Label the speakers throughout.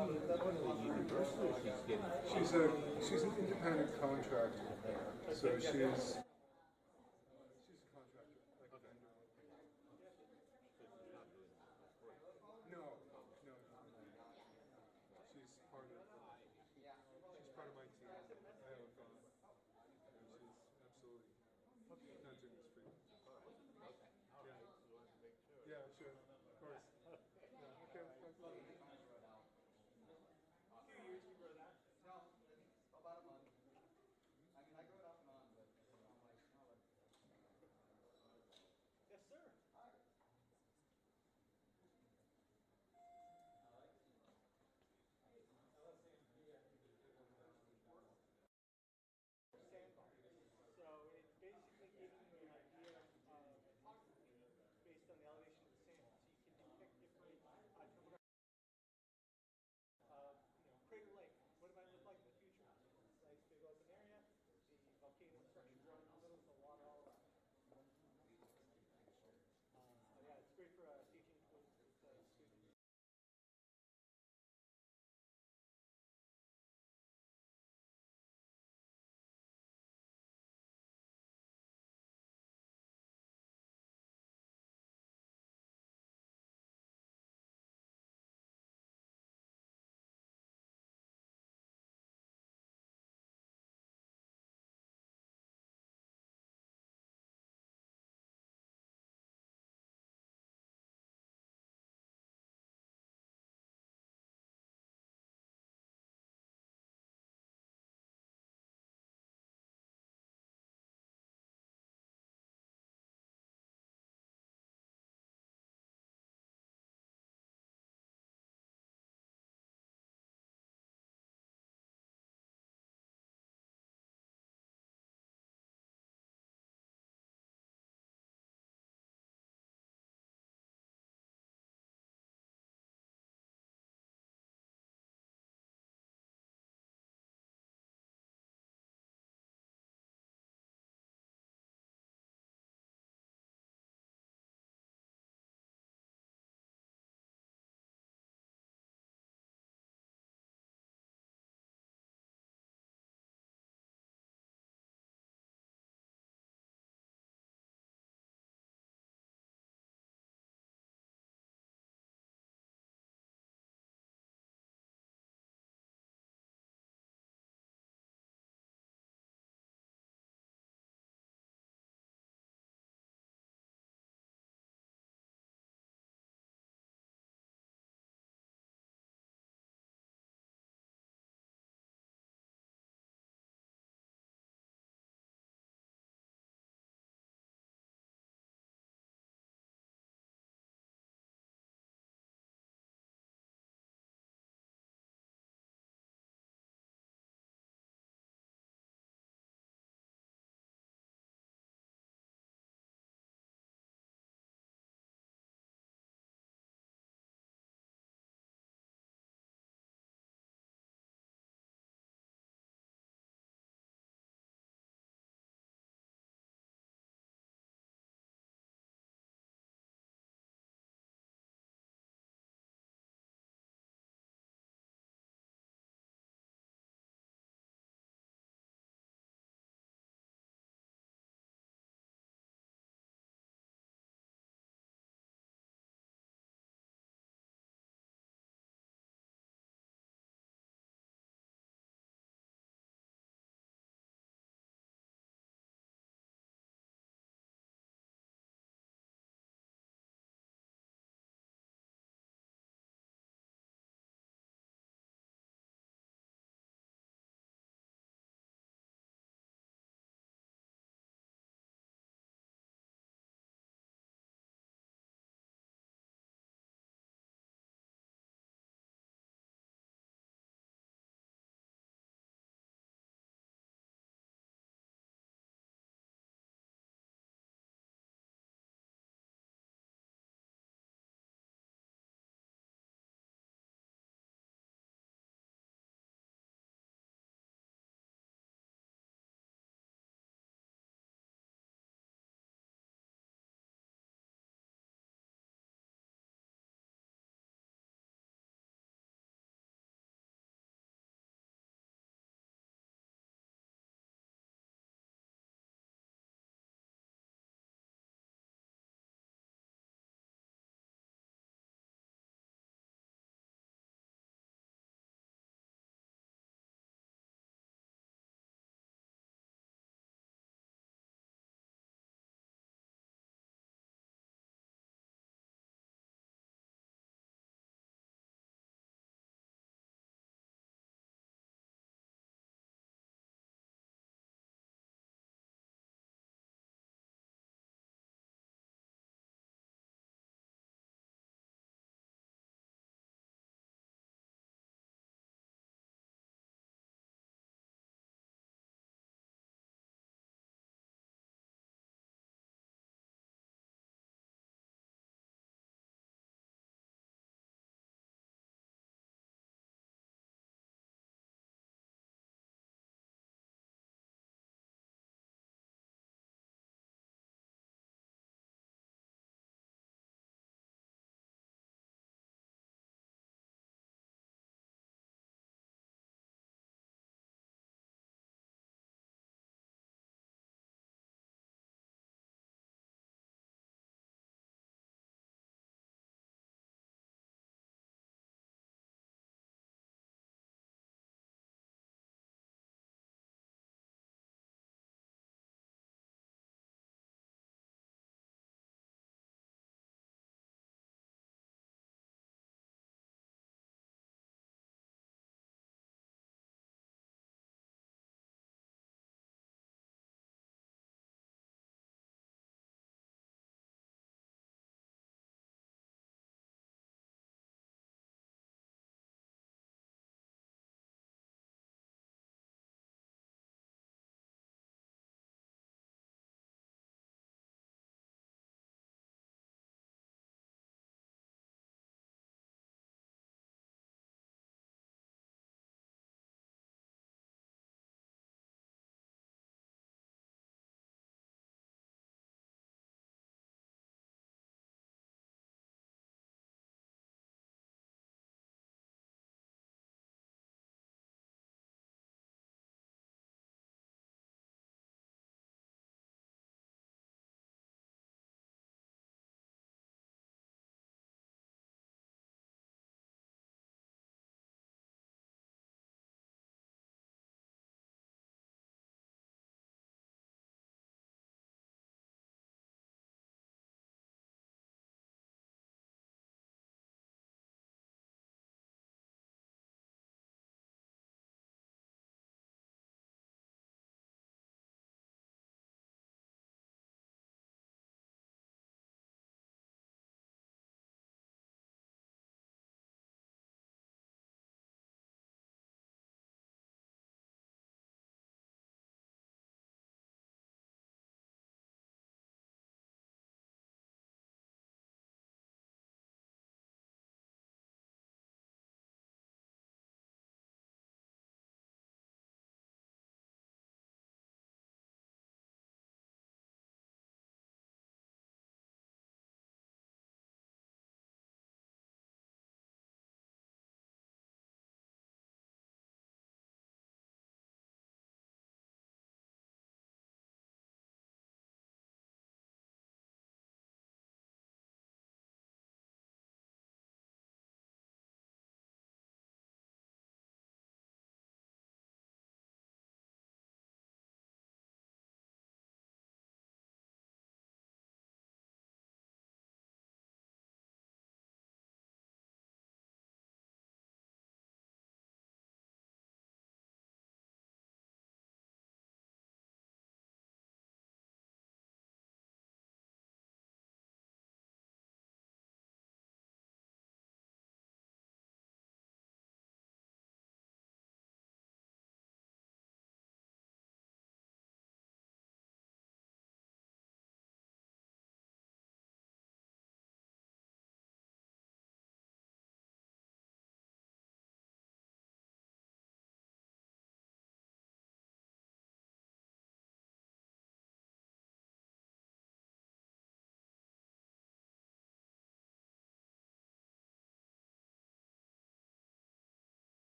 Speaker 1: She's an independent contractor. So she's a contractor, like a vendor. No, no, no, no. She's part of my team. I have she's absolutely not doing this for you. Yeah, sure, of course. Yeah, okay, okay.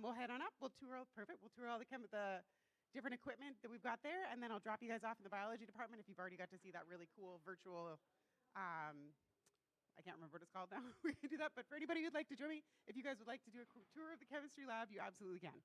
Speaker 2: We'll head on up. We'll tour. Perfect. We'll tour all the different equipment that we've got there, and then I'll drop you guys off in the biology department if you've already got to see that really cool virtual. I can't remember what it's called now. We can do that. But for anybody who'd like to join me, if you guys would like to do a tour of the chemistry lab, you absolutely can.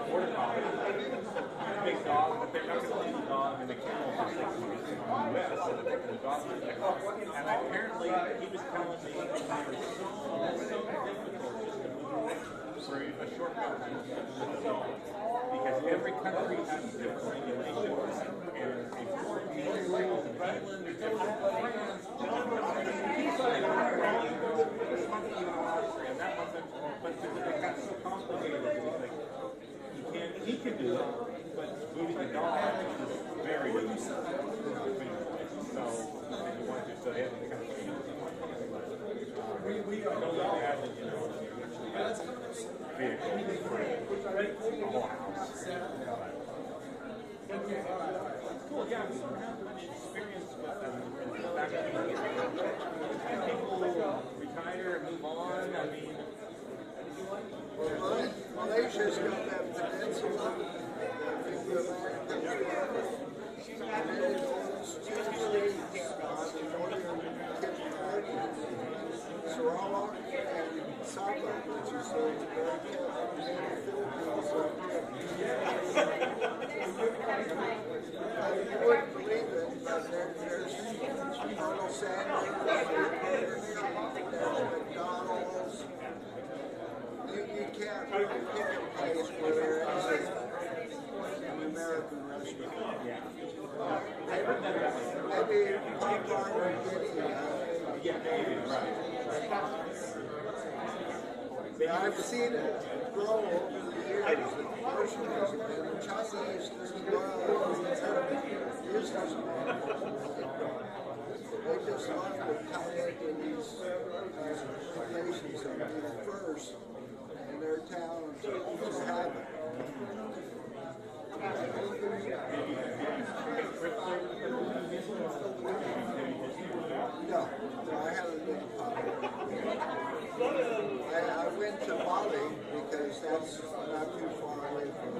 Speaker 3: border collie, big dog, but they're not going to leave the dog in the kennel for 6 months in the U.S. So they're taking the dog with them. And apparently, he was telling me it was so difficult just to move for a short period of time because every country has different regulations and a quarantine cycles in England are different than France. And that wasn't, but it got so complicated that he can do it, but moving the dog is very difficult. So he wanted to, so they had to kind of change it. I don't imagine, you know, vehicle for a whole house. Cool, yeah, we don't have much experience with them in the fact that people retire and move on. I mean,
Speaker 4: Malaysia's got that peninsula. Sarawak and Sabah, which is very you wouldn't believe it, but there's Colonel Sanders, there's McDonald's. You can't really pick a place where there is an American restaurant. Maybe Papua New Guinea.
Speaker 3: yeah, maybe, right.
Speaker 4: I've seen it grow over the years. The Portuguese and the Chinese as well business. They just love to kayak in these places and be first in their town to have it. No, I haven't been to Papua. I went to Bali because that's not too far away from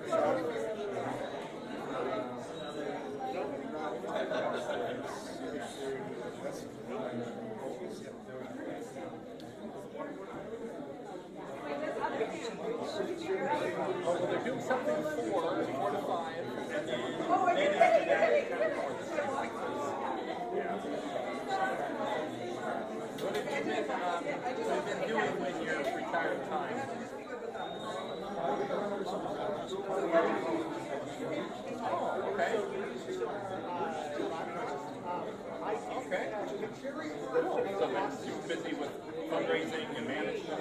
Speaker 4: South
Speaker 3: Oh, well, they're doing something 4 to 5, and then maybe after that, it's kind of more the same like this. Yeah. What have you been doing with your retired time? Oh, okay. Okay. Cool. So you're busy with fundraising and management.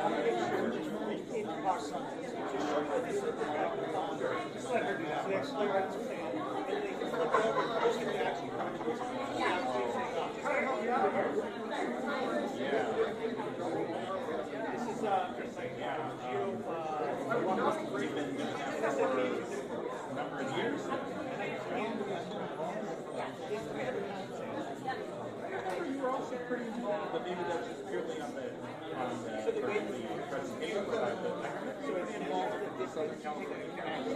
Speaker 3: We've been doing that for a number of years. You were also pretty involved, but maybe that's just purely on the presentation side. But I remember you were pretty involved with Southern California County.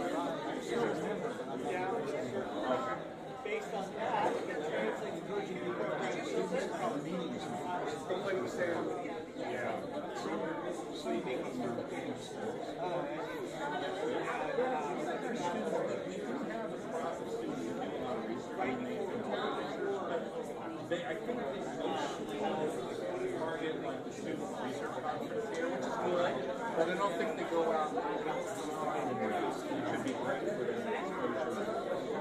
Speaker 5: Based on that, it translates to Virgin meetings.
Speaker 3: Yeah. I think they mostly target like the student research conference here, which is good, but I don't think they go out outside and it could be great for their exposure.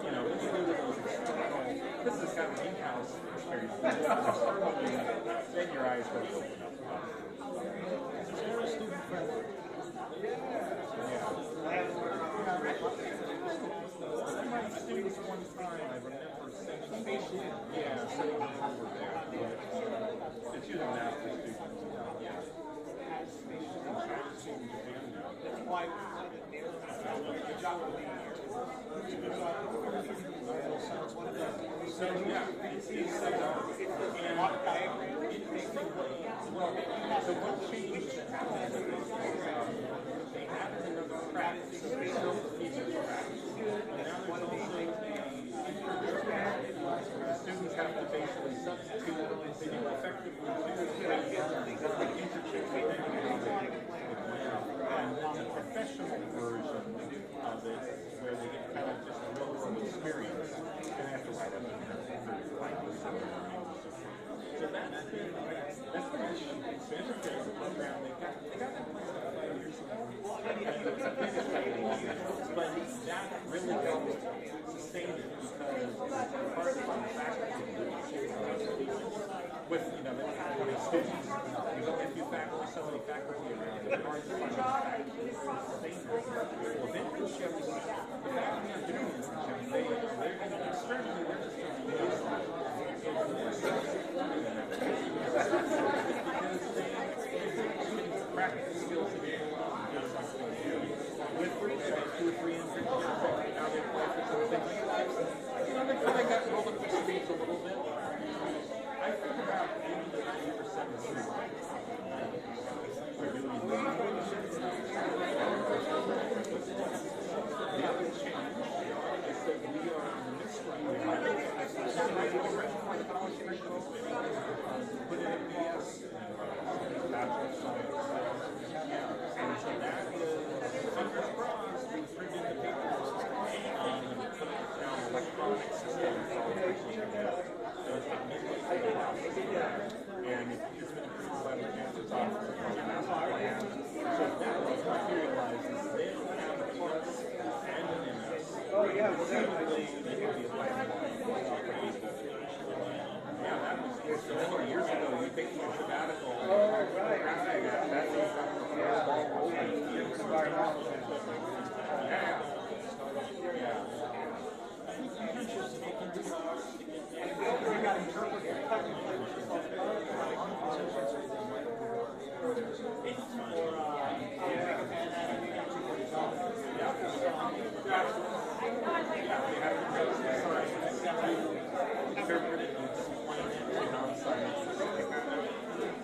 Speaker 3: You know, when you go to those external, this is kind of an in-house experience. Then your eyes really open up.
Speaker 5: It's very student friendly.
Speaker 3: My students one time, I remember sitting over there. It's usually master students.
Speaker 5: That's why we wanted to narrow it down. Good job with
Speaker 3: So what changed happened they added another practice, so they still teaching practice. And now there's also the students have to basically substitute, they do effectively internship. And it's a professional version So that's been an expansion phase of the program. They got that plan about 5 years ago. But that really helped sustain it because it's hard to find faculty with, you know, 20 students. There's only a few faculty, so many faculty around. It's hard to find faculty to sustain it. Well, internships, the faculty are doing internships. They're externally registered to the practical skills again. With 2 or 3 internships, now they apply for something. You know, they kind of got rolled up their sleeves a little bit. I think about 80 to 90% of students are doing internships. The other change is that we are in the midst right now. Put in a BS in Bachelor of Science. And so that is, fingers crossed, we printed the papers and put it down electronic system. So it's not and it's been approved by the chancellor's office of the master plan. So now what's materializes, they don't have a plus and an MS. Presumably, they could be applied to yeah, that was so many years ago. You take your sabbatical.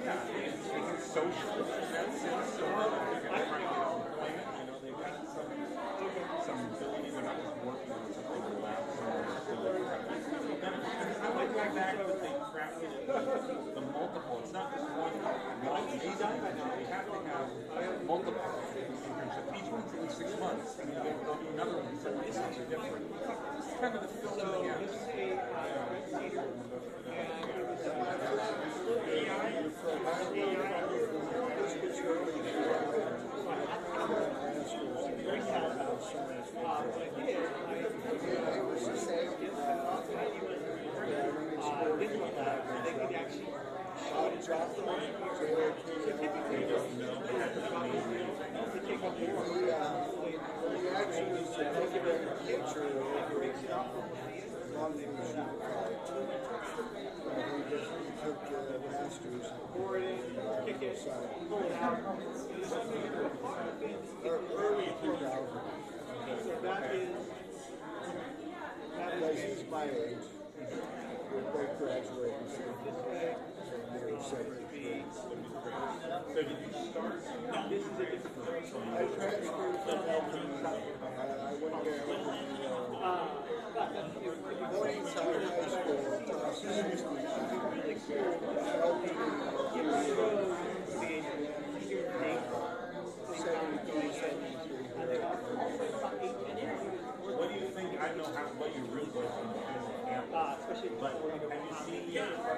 Speaker 3: That's social in that sense, so they're trying to get employment. You know, they've got some ability. They're not just working on something to last I like the fact that they crafted it the multiple. It's not just one. We have to have multiple internships. Each one's in 6 months, and then they'll do another one. So it's something different. It's kind of the fill in the gaps.
Speaker 4: He's my age. We're graduating soon. So
Speaker 3: did you start?
Speaker 4: I transferred from Elton. I went there Morningside High School in Tassus.
Speaker 3: What do you think? I know what you really like from the campus, but have you seen yet? I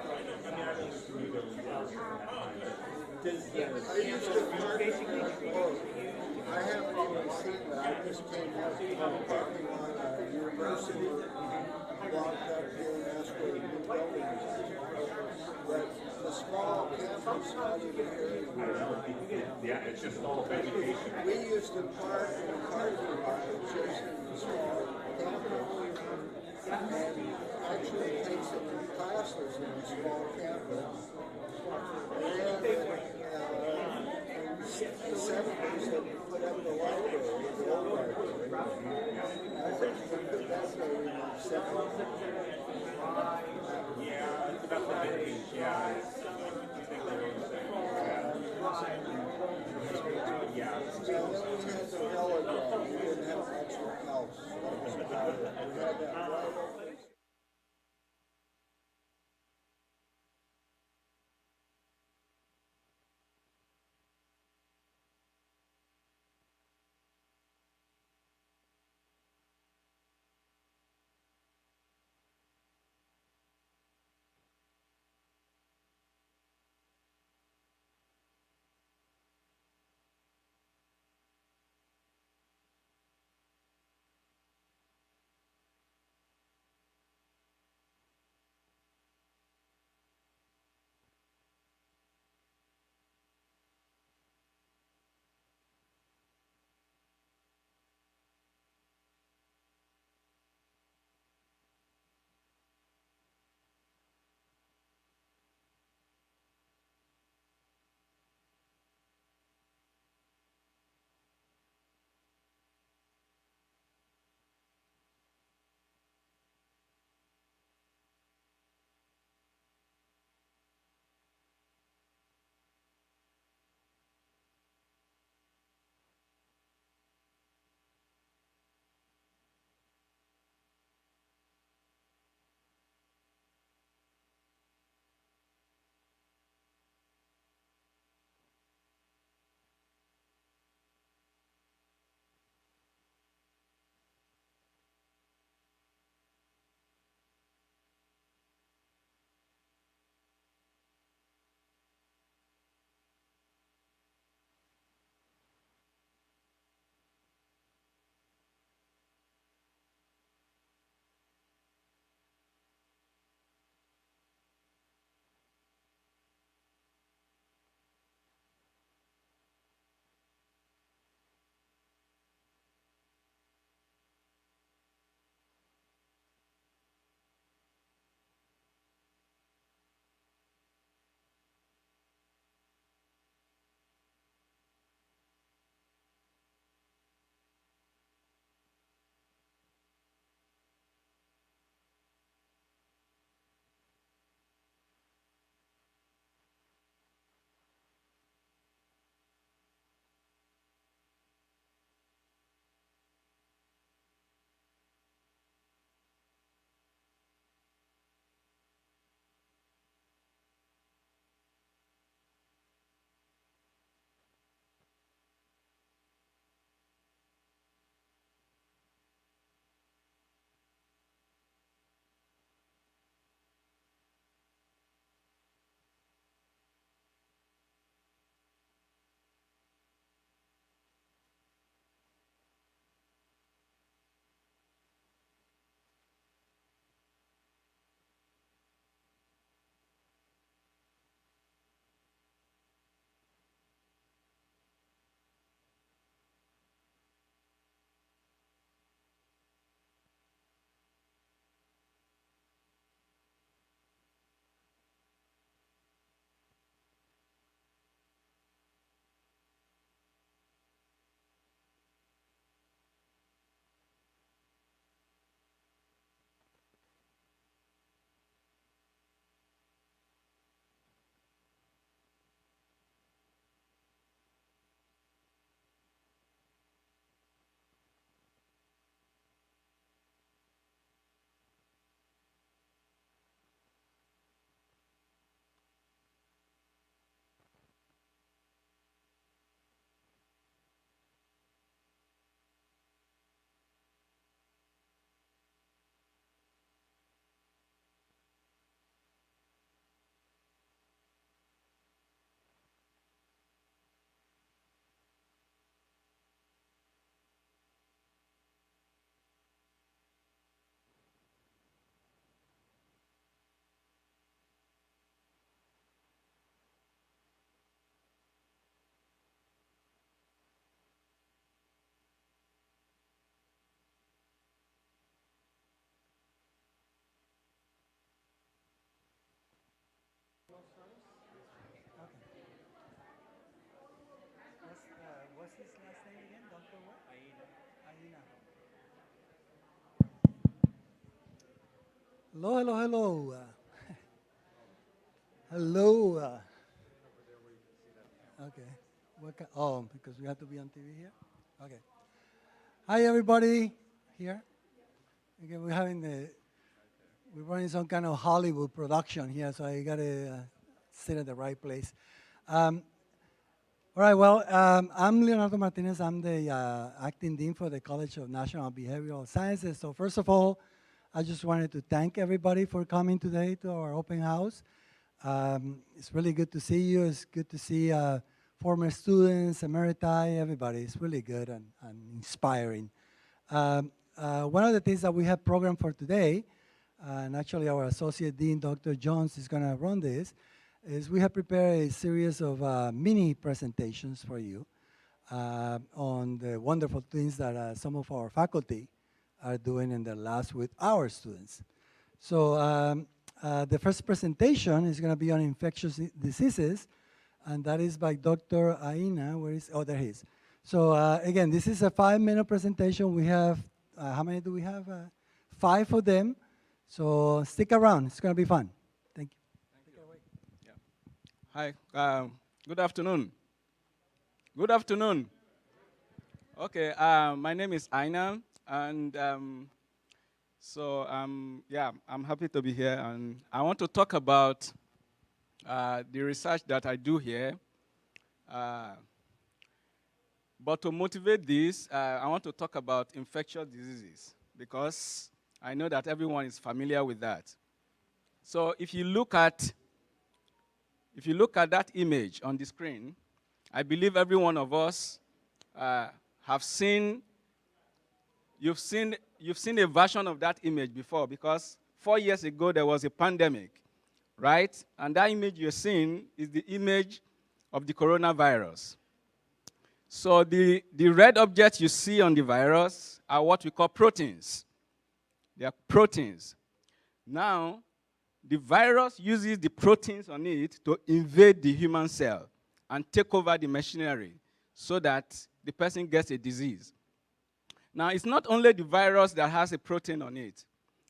Speaker 3: mean, I don't know you does
Speaker 4: I used to basically I haven't even seen that. I just came out from the parking lot at University, walked up here and asked where the new building is. But the small campus out of the area.
Speaker 3: Yeah, it's just all of education.
Speaker 4: We used to park in a parking lot adjacent to the small campus. And actually take some classes in a small campus. And in the 70s, they put up the library, the old library. I think they put that there in the 70s.
Speaker 3: Yeah, it's about the vintage, yeah. I think they're the same. Yeah.
Speaker 4: And then we had the telegram. We didn't have much else. That was about it. We had that right.
Speaker 6: Hello, hello, hello. Hello. Okay. Oh, because we have to be on TV here? Okay. Hi, everybody. Here. Again, we're running some kind of Hollywood production here, so I got to sit at the right place. All right, well, I'm Leonardo Martinez. I'm the acting dean for the College of National Behavioral Sciences. So first of all, I just wanted to thank everybody for coming today to our open house. It's really good to see you. It's good to see former students, emeriti, everybody. It's really good and inspiring. One of the things that we have programmed for today, and actually our Associate Dean, Dr. Jones, is going to run this, is we have prepared a series of mini presentations for you on the wonderful things that some of our faculty are doing in their labs with our students. So the first presentation is going to be on infectious diseases, and that is by Dr. Aina. Where is, oh, there he is. So again, this is a 5-minute presentation. We have, how many do we have? 5 of them. So stick around. It's going to be fun. Thank you.
Speaker 7: Hi, good afternoon. Good afternoon. Okay, my name is Aina, and yeah, I'm happy to be here, and I want to talk about the research that I do here. But to motivate this, I want to talk about infectious diseases, because I know that everyone is familiar with that. So if you look at that image on the screen, I believe every one of us you've seen a version of that image before, because 4 years ago there was a pandemic, right? And that image you're seeing is the image of the coronavirus. So the red objects you see on the virus are what we call proteins. They are proteins. Now, the virus uses the proteins on it to invade the human cell and take over the machinery so that the person gets a disease. Now, it's not only the virus that has a protein on it,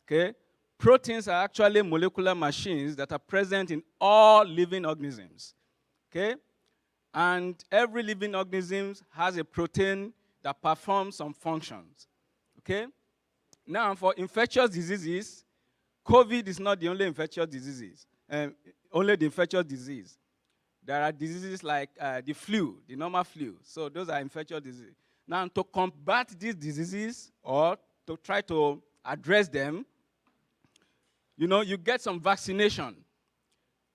Speaker 7: okay? Proteins are actually molecular machines that are present in all living organisms, okay? And every living organism has a protein that performs some functions, okay? Now, for infectious diseases, COVID is not the only infectious disease. There are diseases like the flu, the normal flu. So those are infectious diseases. Now, to combat these diseases or to try to address them, you get some vaccination.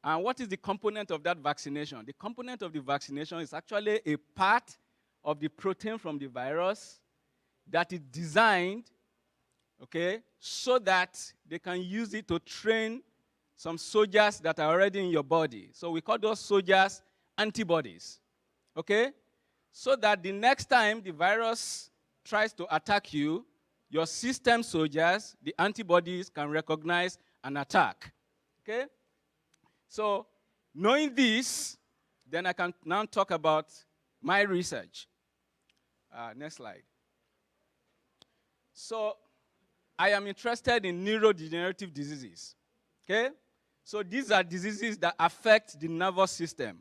Speaker 7: And what is the component of that vaccination? The component of the vaccination is actually a part of the protein from the virus that is designed, okay, so that they can use it to train some soldiers that are already in your body. So we call those soldiers antibodies, okay? So that the next time the virus tries to attack you, your system soldiers, the antibodies, can recognize an attack, okay? So knowing this, then I can now talk about my research. Next slide. So I am interested in neurodegenerative diseases, okay? So these are diseases that affect the nervous system,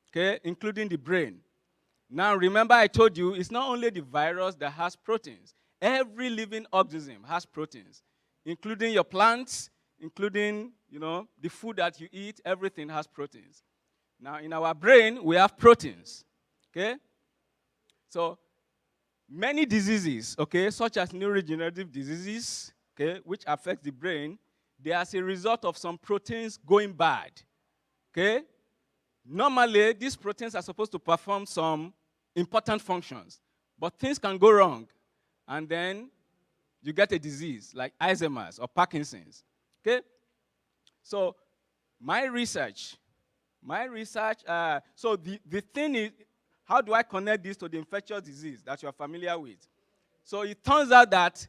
Speaker 7: okay, including the brain. Now, remember I told you it's not only the virus that has proteins. Every living organism has proteins, including your plants, including, the food that you eat. Everything has proteins. Now, in our brain, we have proteins, okay? So many diseases, okay, such as neurodegenerative diseases, okay, which affect the brain, they are as a result of some proteins going bad, okay? Normally, these proteins are supposed to perform some important functions, but things can go wrong, and then you get a disease like Alzheimer's or Parkinson's, okay? So my research, so the thing is, how do I connect this to the infectious disease that you're familiar with? So it turns out that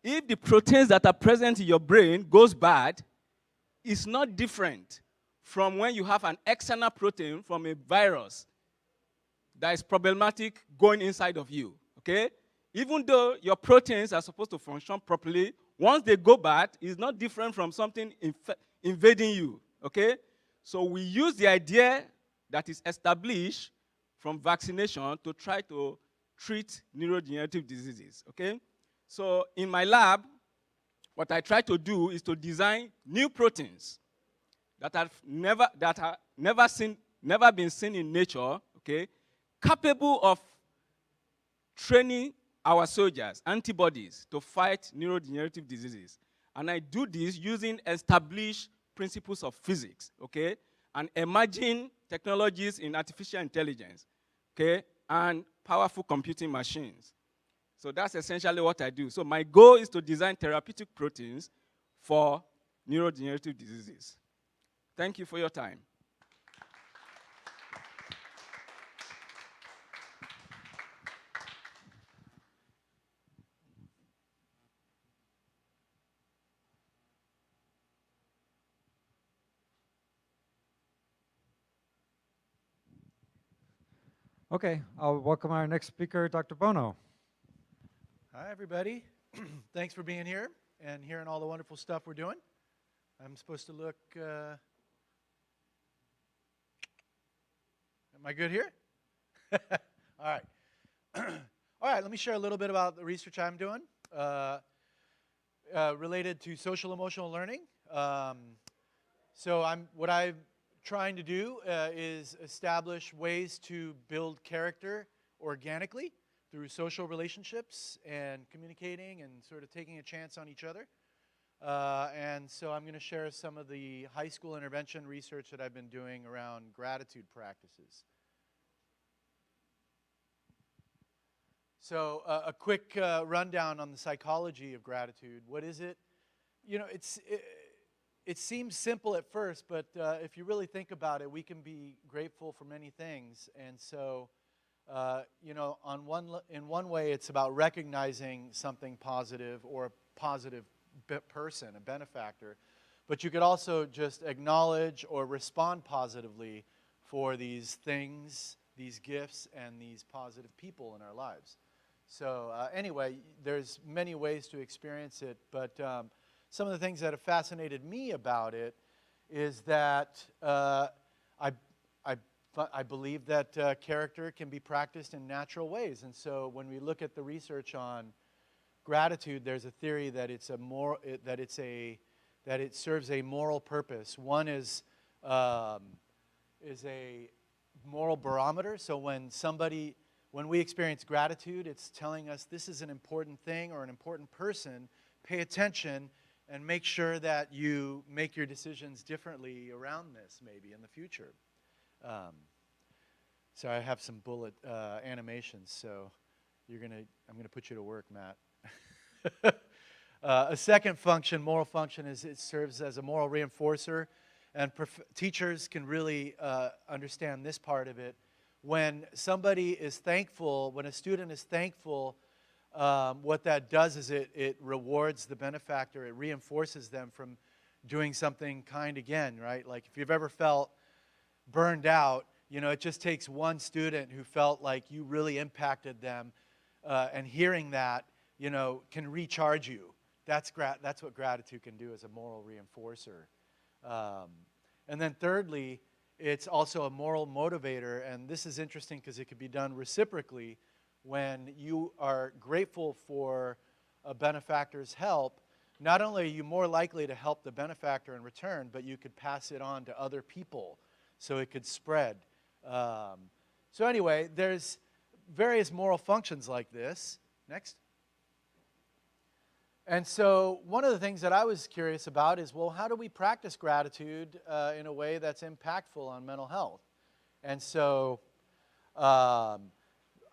Speaker 7: if the proteins that are present in your brain goes bad, it's not different from when you have an external protein from a virus that is problematic going inside of you, okay? Even though your proteins are supposed to function properly, once they go bad, it's not different from something invading you, okay? So we use the idea that is established from vaccination to try to treat neurodegenerative diseases, okay? So in my lab, what I try to do is to design new proteins that have never been seen in nature, okay, capable of training our soldiers, antibodies, to fight neurodegenerative diseases. And I do this using established principles of physics, okay, and emerging technologies in artificial intelligence, okay, and powerful computing machines. So that's essentially what I do. So my goal is to design therapeutic proteins for neurodegenerative diseases. Thank you for your time.
Speaker 8: Okay, I'll welcome our next speaker, Dr. Bono.
Speaker 9: Hi, everybody. Thanks for being here and hearing all the wonderful stuff we're doing. I'm supposed to look, am I good here? All right. All right, let me share a little bit about the research I'm doing related to social emotional learning. What I'm trying to do is establish ways to build character organically through social relationships and communicating and sort of taking a chance on each other. And so I'm going to share some of the high school intervention research that I've been doing around gratitude practices. So a quick rundown on the psychology of gratitude. What is it? You know, it seems simple at first, but if you really think about it, we can be grateful for many things. And so, you know, in one way, it's about recognizing something positive or a positive person, a benefactor. But you could also just acknowledge or respond positively for these things, these gifts, and these positive people in our lives. So anyway, there's many ways to experience it, but some of the things that have fascinated me about it is that I believe that character can be practiced in natural ways. And so when we look at the research on gratitude, there's a theory that it serves a moral purpose. One is a moral barometer. So when we experience gratitude, it's telling us this is an important thing or an important person. Pay attention and make sure that you make your decisions differently around this maybe in the future. So I have some bullet animations, so I'm gonna put you to work, Matt. A second function, moral function, is it serves as a moral reinforcer, and teachers can really understand this part of it. When somebody is thankful, when a student is thankful, what that does is it rewards the benefactor. It reinforces them from doing something kind again, right? Like if you've ever felt burned out, you know, it just takes one student who felt like you really impacted them, and hearing that, you know, can recharge you. That's what gratitude can do as a moral reinforcer. And then thirdly, it's also a moral motivator, and this is interesting because it could be done reciprocally. When you are grateful for a benefactor's help, not only are you more likely to help the benefactor in return, but you could pass it on to other people so it could spread. So anyway, there's various moral functions like this. Next. And so one of the things that I was curious about is, well, how do we practice gratitude in a way that's impactful on mental health? And so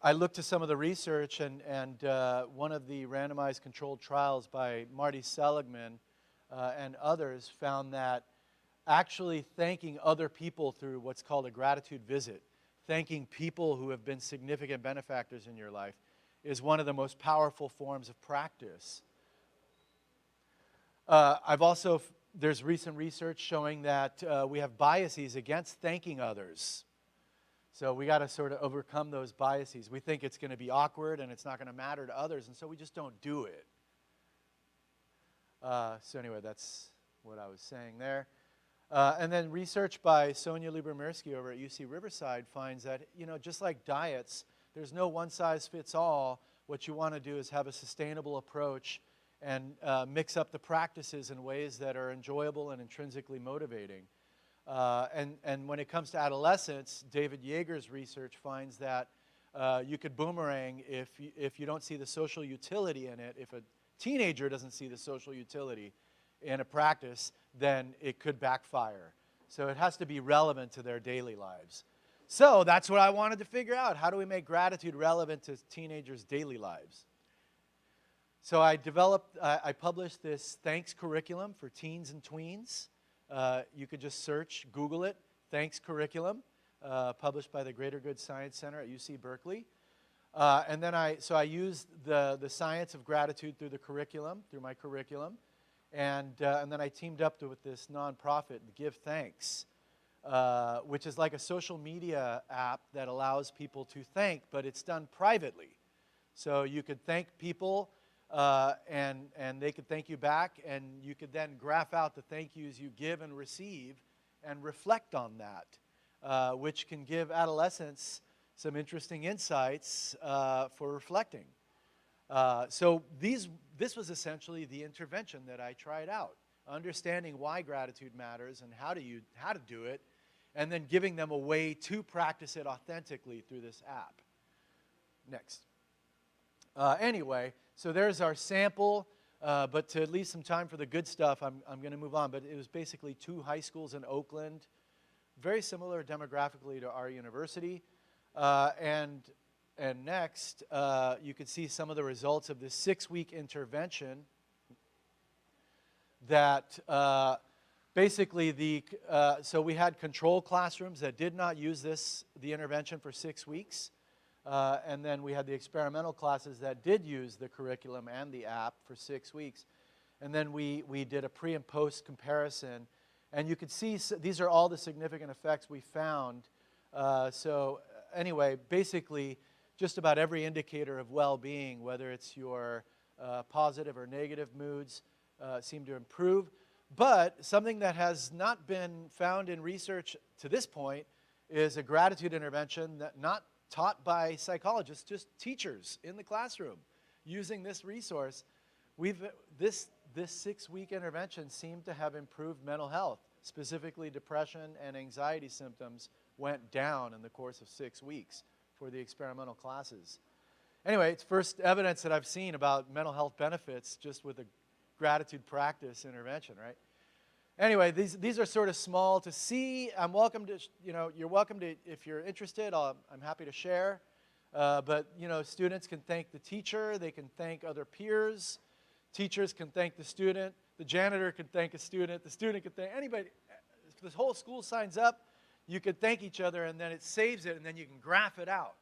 Speaker 9: I looked at some of the research, and one of the randomized controlled trials by Marty Seligman and others found that actually thanking other people through what's called a gratitude visit, thanking people who have been significant benefactors in your life, is one of the most powerful forms of practice. There's recent research showing that we have biases against thanking others. So we got to sort of overcome those biases. We think it's going to be awkward and it's not going to matter to others, and so we just don't do it. So anyway, that's what I was saying there. And then research by Sonia Lieber-Mirsky over at UC Riverside finds that, just like diets, there's no one-size-fits-all. What you want to do is have a sustainable approach and mix up the practices in ways that are enjoyable and intrinsically motivating. And when it comes to adolescence, David Yeager's research finds that you could boomerang if you don't see the social utility in it. If a teenager doesn't see the social utility in a practice, then it could backfire. So it has to be relevant to their daily lives. So that's what I wanted to figure out. How do we make gratitude relevant to teenagers' daily lives? So I published this thanks curriculum for teens and tweens. You could just search, Google it, thanks curriculum, published by the Greater Good Science Center at UC Berkeley. And then I used the science of gratitude through my curriculum. And then I teamed up with this nonprofit, Give Thanks, which is like a social media app that allows people to thank, but it's done privately. So you could thank people, and they could thank you back, and you could then graph out the thank yous you give and receive and reflect on that, which can give adolescents some interesting insights for reflecting. So this was essentially the intervention that I tried out, understanding why gratitude matters and how to do it, and then giving them a way to practice it authentically through this app. Next. Anyway, so there's our sample, but to leave some time for the good stuff, I'm going to move on. But it was basically 2 high schools in Oakland, very similar demographically to our university. And next, you can see some of the results of this 6-week intervention that basically so we had control classrooms that did not use the intervention for 6 weeks. And then we had the experimental classes that did use the curriculum and the app for 6 weeks. And then we did a pre and post comparison. And you could see these are all the significant effects we found. So anyway, basically, just about every indicator of well-being, whether it's your positive or negative moods, seem to improve. But something that has not been found in research to this point is a gratitude intervention that not taught by psychologists, just teachers in the classroom using this resource. This 6-week intervention seemed to have improved mental health, specifically depression and anxiety symptoms went down in the course of 6 weeks for the experimental classes. Anyway, it's first evidence that I've seen about mental health benefits just with a gratitude practice intervention, right? Anyway, these are sort of small to see. I'm welcome to, you're welcome to, if you're interested, I'm happy to share. But, students can thank the teacher. They can thank other peers. Teachers can thank the student. The janitor can thank a student. The student can thank anybody. If the whole school signs up, you could thank each other, and then it saves it, and then you can graph it out.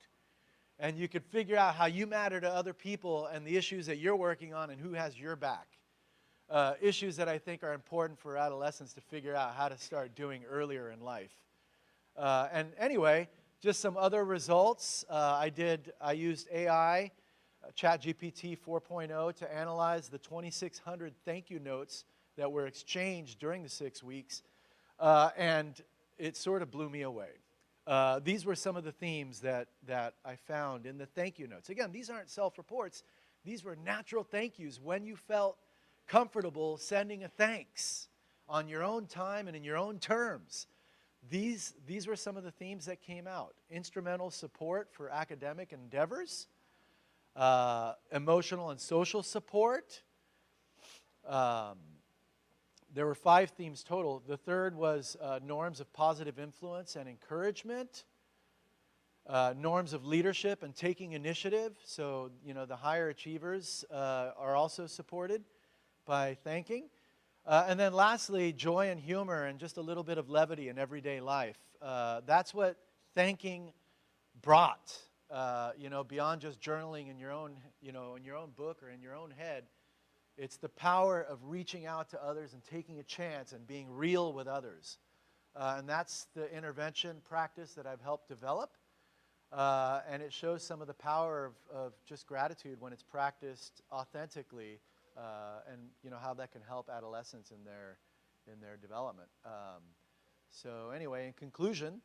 Speaker 9: And you could figure out how you matter to other people and the issues that you're working on and who has your back. Issues that I think are important for adolescents to figure out how to start doing earlier in life. And anyway, just some other results. I used AI, ChatGPT 4.0, to analyze the 2,600 thank you notes that were exchanged during the 6 weeks. And it sort of blew me away. These were some of the themes that I found in the thank you notes. Again, these aren't self-reports. These were natural thank yous when you felt comfortable sending a thanks on your own time and in your own terms. These were some of the themes that came out. Instrumental support for academic endeavors, emotional and social support. There were 5 themes total. The third was norms of positive influence and encouragement, norms of leadership and taking initiative. So, the higher achievers are also supported by thanking. And then lastly, joy and humor and just a little bit of levity in everyday life. That's what thanking brought, beyond just journaling in your own, in your own book or in your own head. It's the power of reaching out to others and taking a chance and being real with others. And that's the intervention practice that I've helped develop. And it shows some of the power of just gratitude when it's practiced authentically and how that can help adolescents in their development. So anyway, in conclusion,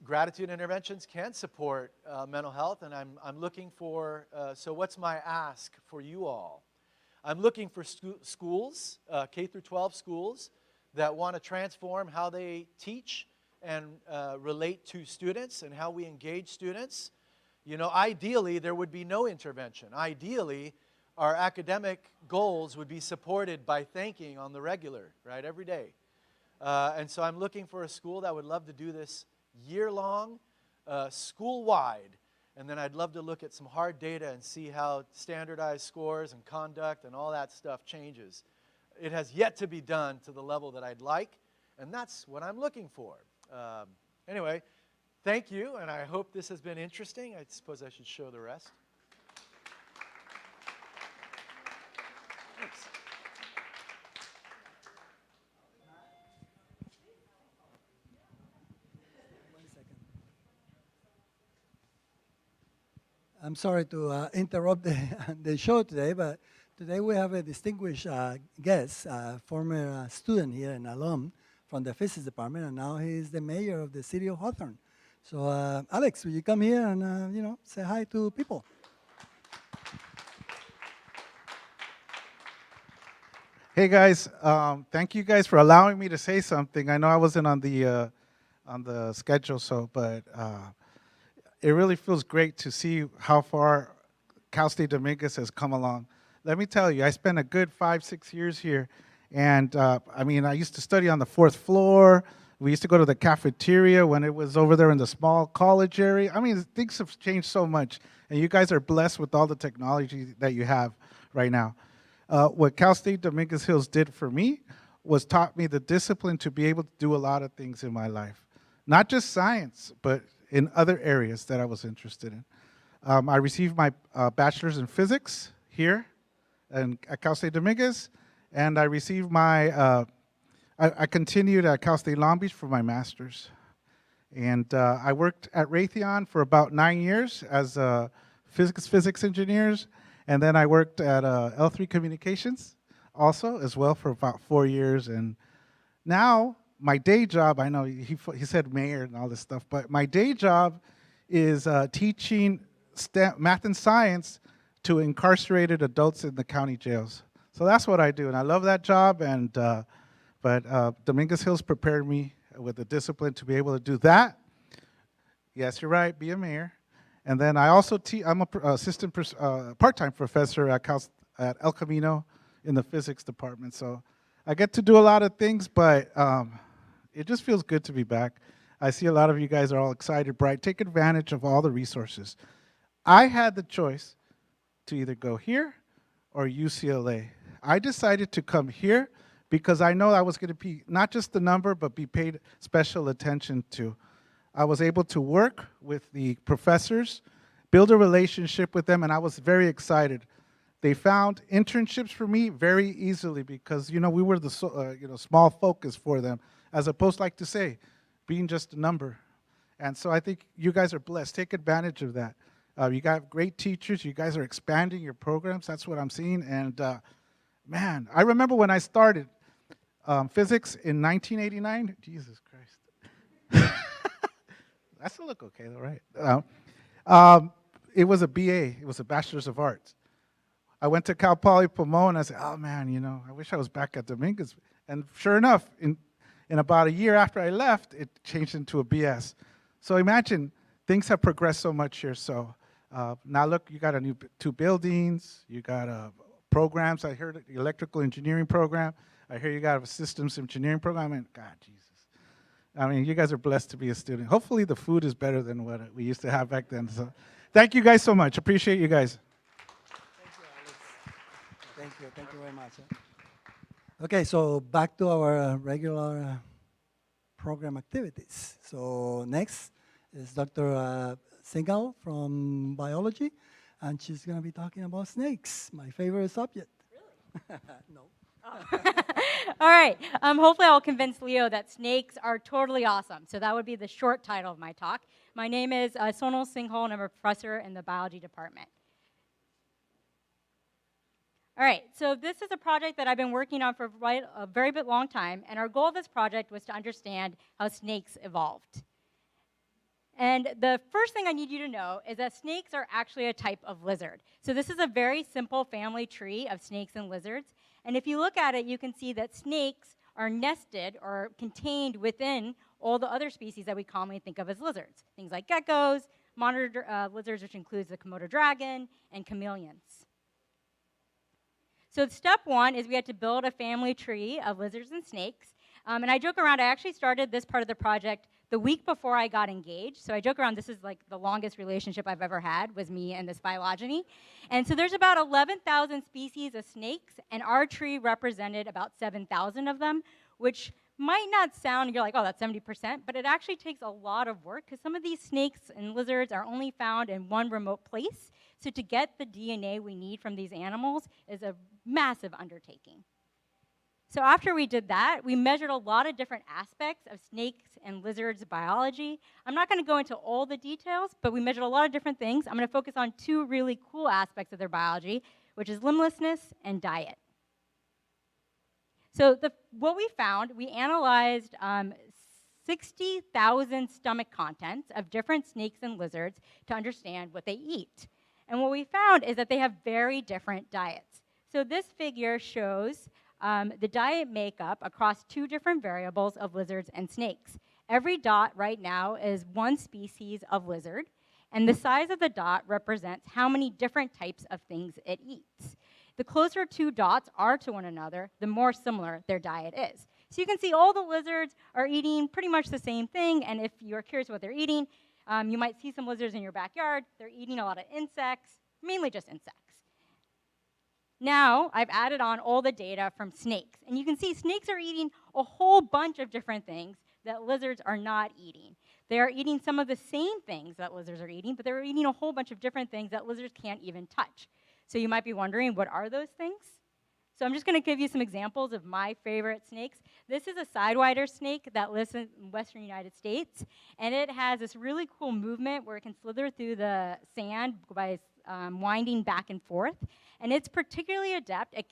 Speaker 9: gratitude interventions can support mental health, and I'm looking for, so what's my ask for you all? I'm looking for schools, K through 12 schools, that want to transform how they teach and relate to students and how we engage students. Ideally, there would be no intervention. Ideally, our academic goals would be supported by thinking on the regular, right, every day. And so I'm looking for a school that would love to do this year-long, school-wide. And then I'd love to look at some hard data and see how standardized scores and conduct and all that stuff changes. It has yet to be done to the level that I'd like, and that's what I'm looking for. Anyway, thank you, and I hope this has been interesting. I suppose I should show the rest. Thanks.
Speaker 6: I'm sorry to interrupt the show today, but today we have a distinguished guest, former student here, an alum from the physics department, and now he's the mayor of the city of Hawthorne. So, Alex, will you come here and say hi to people?
Speaker 10: Hey guys, thank you guys for allowing me to say something. I know I wasn't on the schedule, but it really feels great to see how far Cal State Dominguez has come along. Let me tell you, I spent a good 5-6 years here, and I used to study on the 4th floor. We used to go to the cafeteria when it was over there in the small college area. Things have changed so much, and you guys are blessed with all the technology that you have right now. What Cal State Dominguez Hills did for me was taught me the discipline to be able to do a lot of things in my life. Not just science, but in other areas that I was interested in. I received my bachelor's in physics here at Cal State Dominguez, and I received my, I continued at Cal State Long Beach for my master's. And I worked at Raytheon for about 9 years as a physics engineers, and then I worked at L3 Communications also as well for about 4 years. And now my day job, I know he said mayor and all this stuff, but my day job is teaching math and science to incarcerated adults in the county jails. So that's what I do, and I love that job. And but Dominguez Hills prepared me with the discipline to be able to do that. Yes, you're right, be a mayor. And then I also I'm a assistant part-time professor at El Camino in the physics department. So I get to do a lot of things, but it just feels good to be back. I see a lot of you guys are all excited, bright. Take advantage of all the resources. I had the choice to either go here or UCLA. I decided to come here because I know I was going to be not just the number, but be paid special attention to. I was able to work with the professors, build a relationship with them, and I was very excited. They found internships for me very easily because, we were the small focus for them, as opposed, like to say, being just a number. And so I think you guys are blessed. Take advantage of that. You got great teachers. You guys are expanding your programs. That's what I'm seeing. And man, I remember when I started physics in 1989. Jesus Christ. That still look okay though, right? It was a BA. It was a Bachelor's of Arts. I went to Cal Poly Pomona and I said, oh man, I wish I was back at Dominguez. And sure enough, in about a year after I left, it changed into a BS. So imagine, things have progressed so much here. So now look, you got 2 buildings, you got programs. I heard the electrical engineering program. I hear you got a systems engineering program. And God, Jesus. You guys are blessed to be a student. Hopefully the food is better than what we used to have back then. So thank you guys so much. Appreciate you guys.
Speaker 6: Thank you very much. Okay, so back to our regular program activities. So next is Dr. Singhal from biology, and she's going to be talking about snakes, my favorite subject. Really? No.
Speaker 11: All right. Hopefully I'll convince Leo that snakes are totally awesome. So that would be the short title of my talk. My name is Sonal Singhal, and I'm a professor in the biology department. All right, so this is a project that I've been working on for a very long time, and our goal of this project was to understand how snakes evolved. And the first thing I need you to know is that snakes are actually a type of lizard. So this is a very simple family tree of snakes and lizards. And if you look at it, you can see that snakes are nested or contained within all the other species that we commonly think of as lizards. Things like geckos, monitor lizards, which includes the Komodo dragon, and chameleons. So step one is we had to build a family tree of lizards and snakes. And I joke around, I actually started this part of the project the week before I got engaged. So I joke around, this is like the longest relationship I've ever had, was me and this phylogeny. And so there's about 11,000 species of snakes, and our tree represented about 7,000 of them, which might not sound, you're like, oh, that's 70%, but it actually takes a lot of work, because some of these snakes and lizards are only found in one remote place. So to get the DNA we need from these animals is a massive undertaking. So after we did that, we measured a lot of different aspects of snakes and lizards biology. I'm not going to go into all the details, but we measured a lot of different things. I'm going to focus on two really cool aspects of their biology, which is limblessness and diet. So what we found, we analyzed 60,000 stomach contents of different snakes and lizards to understand what they eat. And what we found is that they have very different diets. So this figure shows the diet makeup across two different variables of lizards and snakes. Every dot right now is one species of lizard, and the size of the dot represents how many different types of things it eats. The closer two dots are to one another, the more similar their diet is. So you can see all the lizards are eating pretty much the same thing, and if you're curious what they're eating, you might see some lizards in your backyard. They're eating a lot of insects, mainly just insects. Now, I've added on all the data from snakes, and you can see snakes are eating a whole bunch of different things that lizards are not eating. They are eating some of the same things that lizards are eating, but they're eating a whole bunch of different things that lizards can't even touch. So you might be wondering, what are those things? So I'm just going to give you some examples of my favorite snakes. This is a sidewinder snake that lives in western United States, and it has this really cool movement where it can slither through the sand by winding back and forth. And it's particularly adept at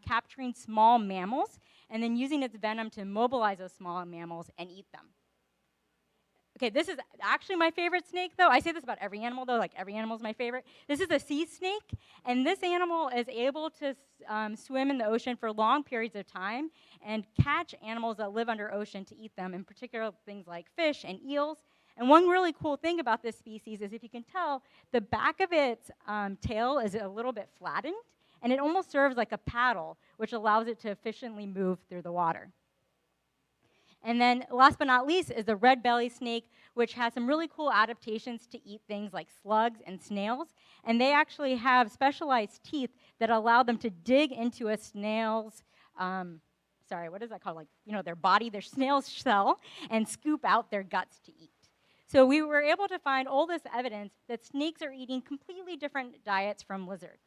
Speaker 11: capturing small mammals and then using its venom to immobilize those small mammals and eat them. Okay, this is actually my favorite snake, though. I say this about every animal, though. Like, every animal is my favorite. This is a sea snake, and this animal is able to swim in the ocean for long periods of time and catch animals that live under ocean to eat them, in particular things like fish and eels. And one really cool thing about this species is, if you can tell, the back of its tail is a little bit flattened, and it almost serves like a paddle, which allows it to efficiently move through the water. And then last but not least is the red belly snake, which has some really cool adaptations to eat things like slugs and snails. And they actually have specialized teeth that allow them to dig into a snail's, what is that called? Like, their body, their snail's shell, and scoop out their guts to eat. So we were able to find all this evidence that snakes are eating completely different diets from lizards.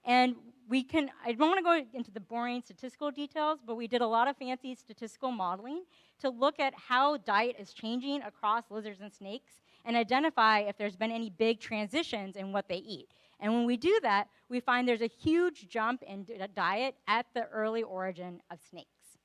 Speaker 11: And I don't want to go into the boring statistical details, but we did a lot of fancy statistical modeling to look at how diet is changing across lizards and snakes and identify if there's been any big transitions in what they eat. And when we do that, we find there's a huge jump in diet at the early origin of snakes.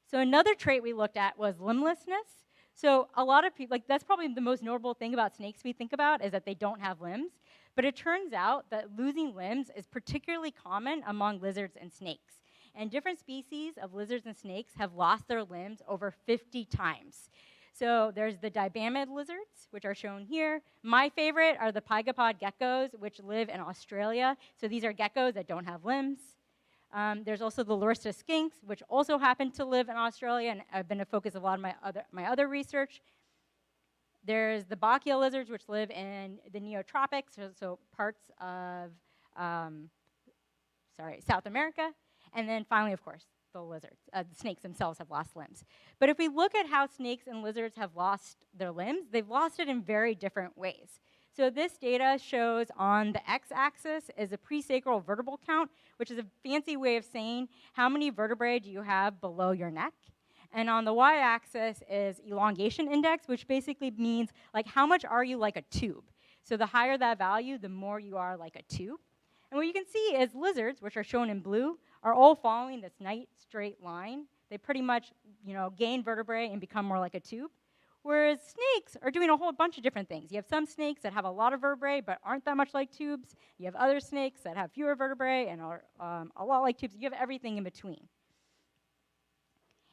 Speaker 11: So another trait we looked at was limblessness. So a lot of people, that's probably the most notable thing about snakes we think about, is that they don't have limbs. But it turns out that losing limbs is particularly common among lizards and snakes. And different species of lizards and snakes have lost their limbs over 50 times. So there's the dibamid lizards, which are shown here. My favorite are the pygopod geckos, which live in Australia. So these are geckos that don't have limbs. There's also the Lorsta skinks, which also happen to live in Australia and have been a focus of a lot of my other research. There's the Bachia lizards, which live in the neotropics, so parts of South America. And then finally, of course, the lizards. The snakes themselves have lost limbs. But if we look at how snakes and lizards have lost their limbs, they've lost it in very different ways. So this data shows on the x-axis is a presacral vertebral count, which is a fancy way of saying how many vertebrae do you have below your neck. And on the y-axis is elongation index, which basically means like how much are you like a tube. So the higher that value, the more you are like a tube. And what you can see is lizards, which are shown in blue, are all following this nice straight line. They pretty much, gain vertebrae and become more like a tube. Whereas snakes are doing a whole bunch of different things. You have some snakes that have a lot of vertebrae but aren't that much like tubes. You have other snakes that have fewer vertebrae and are a lot like tubes. You have everything in between.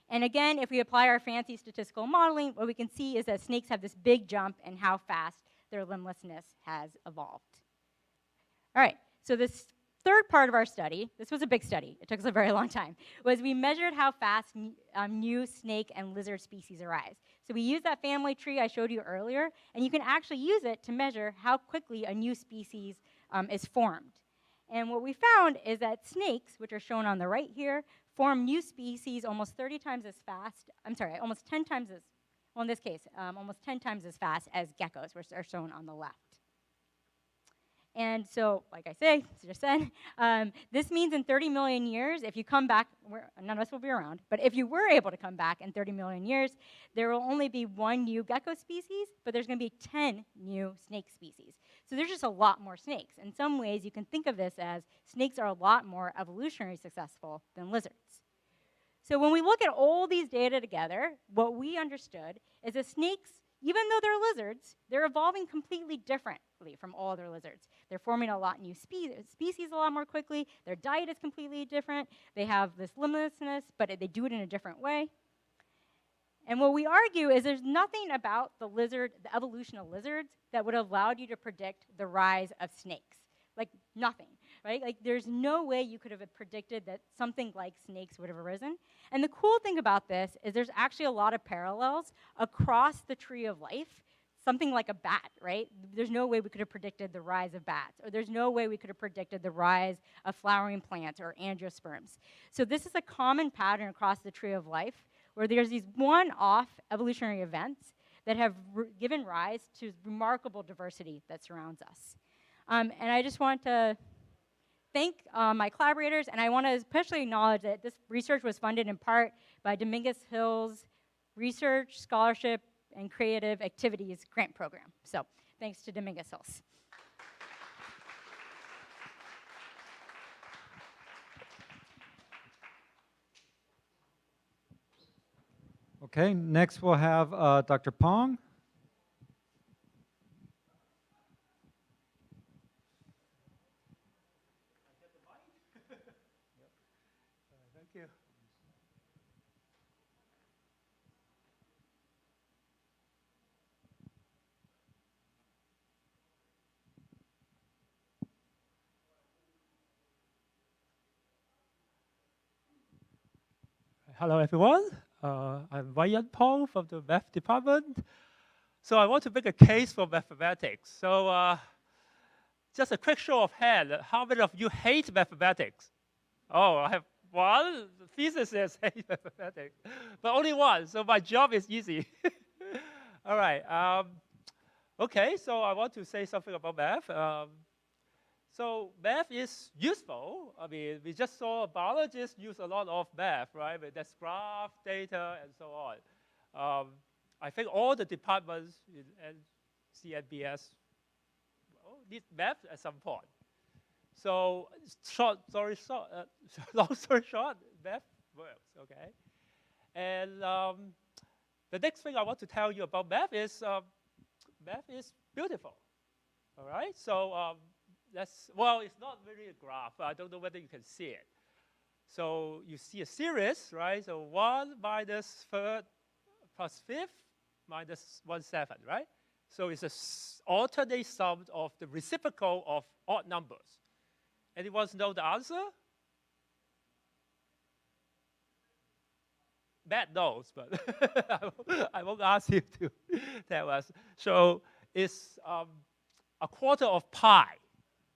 Speaker 11: And again, if we apply our fancy statistical modeling, what we can see is that snakes have this big jump in how fast their limblessness has evolved. All right, so this third part of our study, this was a big study, it took us a very long time, was we measured how fast new snake and lizard species arise. So we used that family tree I showed you earlier, and you can actually use it to measure how quickly a new species is formed. And what we found is that snakes, which are shown on the right here, form new species almost 30 times as fast, almost 10 times as, well in this case, almost 10 times as fast as geckos, which are shown on the left. And so, like I just said, this means in 30 million years, if you come back, none of us will be around, but if you were able to come back in 30 million years, there will only be one new gecko species, but there's going to be 10 new snake species. So there's just a lot more snakes. In some ways, you can think of this as snakes are a lot more evolutionarily successful than lizards. So when we look at all these data together, what we understood is that snakes, even though they're lizards, they're evolving completely differently from all other lizards. They're forming a lot new species a lot more quickly. Their diet is completely different. They have this limblessness, but they do it in a different way. And what we argue is there's nothing about the evolution of lizards that would have allowed you to predict the rise of snakes. Like, nothing, right? Like, there's no way you could have predicted that something like snakes would have arisen. And the cool thing about this is there's actually a lot of parallels across the tree of life. Something like a bat, right? There's no way we could have predicted the rise of bats, or there's no way we could have predicted the rise of flowering plants or angiosperms. So this is a common pattern across the tree of life, where there's these one-off evolutionary events that have given rise to remarkable diversity that surrounds us. And I just want to thank my collaborators, and I want to especially acknowledge that this research was funded in part by Dominguez Hill's Research, Scholarship, and Creative Activities Grant Program. So thanks to Dominguez Hills.
Speaker 8: Okay, next we'll have Dr. Pong.
Speaker 1: Thank you.
Speaker 12: Hello, everyone. I'm Ryan Pong from the math department. So I want to make a case for mathematics. So just a quick show of hands. How many of you hate mathematics? Oh, I have one. Physicists hate mathematics, but only one. So my job is easy. All right. Okay, so I want to say something about math. So math is useful. I mean, we just saw biologists use a lot of math, right? That's graph, data, and so on. I think all the departments in CNBS need math at some point. So long story short, math works, okay? And the next thing I want to tell you about math is beautiful, all right? So well, it's not really a graph. I don't know whether you can see it. So you see a series, right? So 1 minus 3rd plus 5th minus 1/7, right? So it's an alternate sum of the reciprocal of odd numbers. Anyone know the answer? Matt knows, but I won't ask you to tell us. So it's a quarter of pi.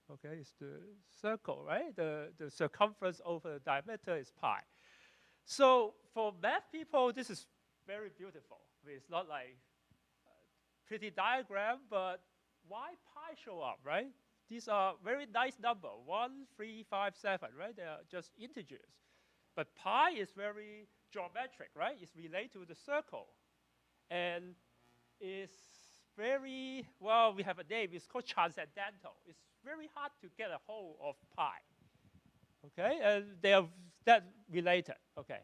Speaker 12: Okay, it's the circle, right? The circumference over the diameter is pi. So for math people, this is very beautiful. I mean, it's not like a pretty diagram, but why pi show up, right? These are very nice number, 1, 3, 5, 7, right? They are just integers. But pi is very geometric, right? It's related to the circle. And is very, well, we have a name, it's called transcendental. It's very hard to get a hold of pi. Okay, and they are that related. Okay,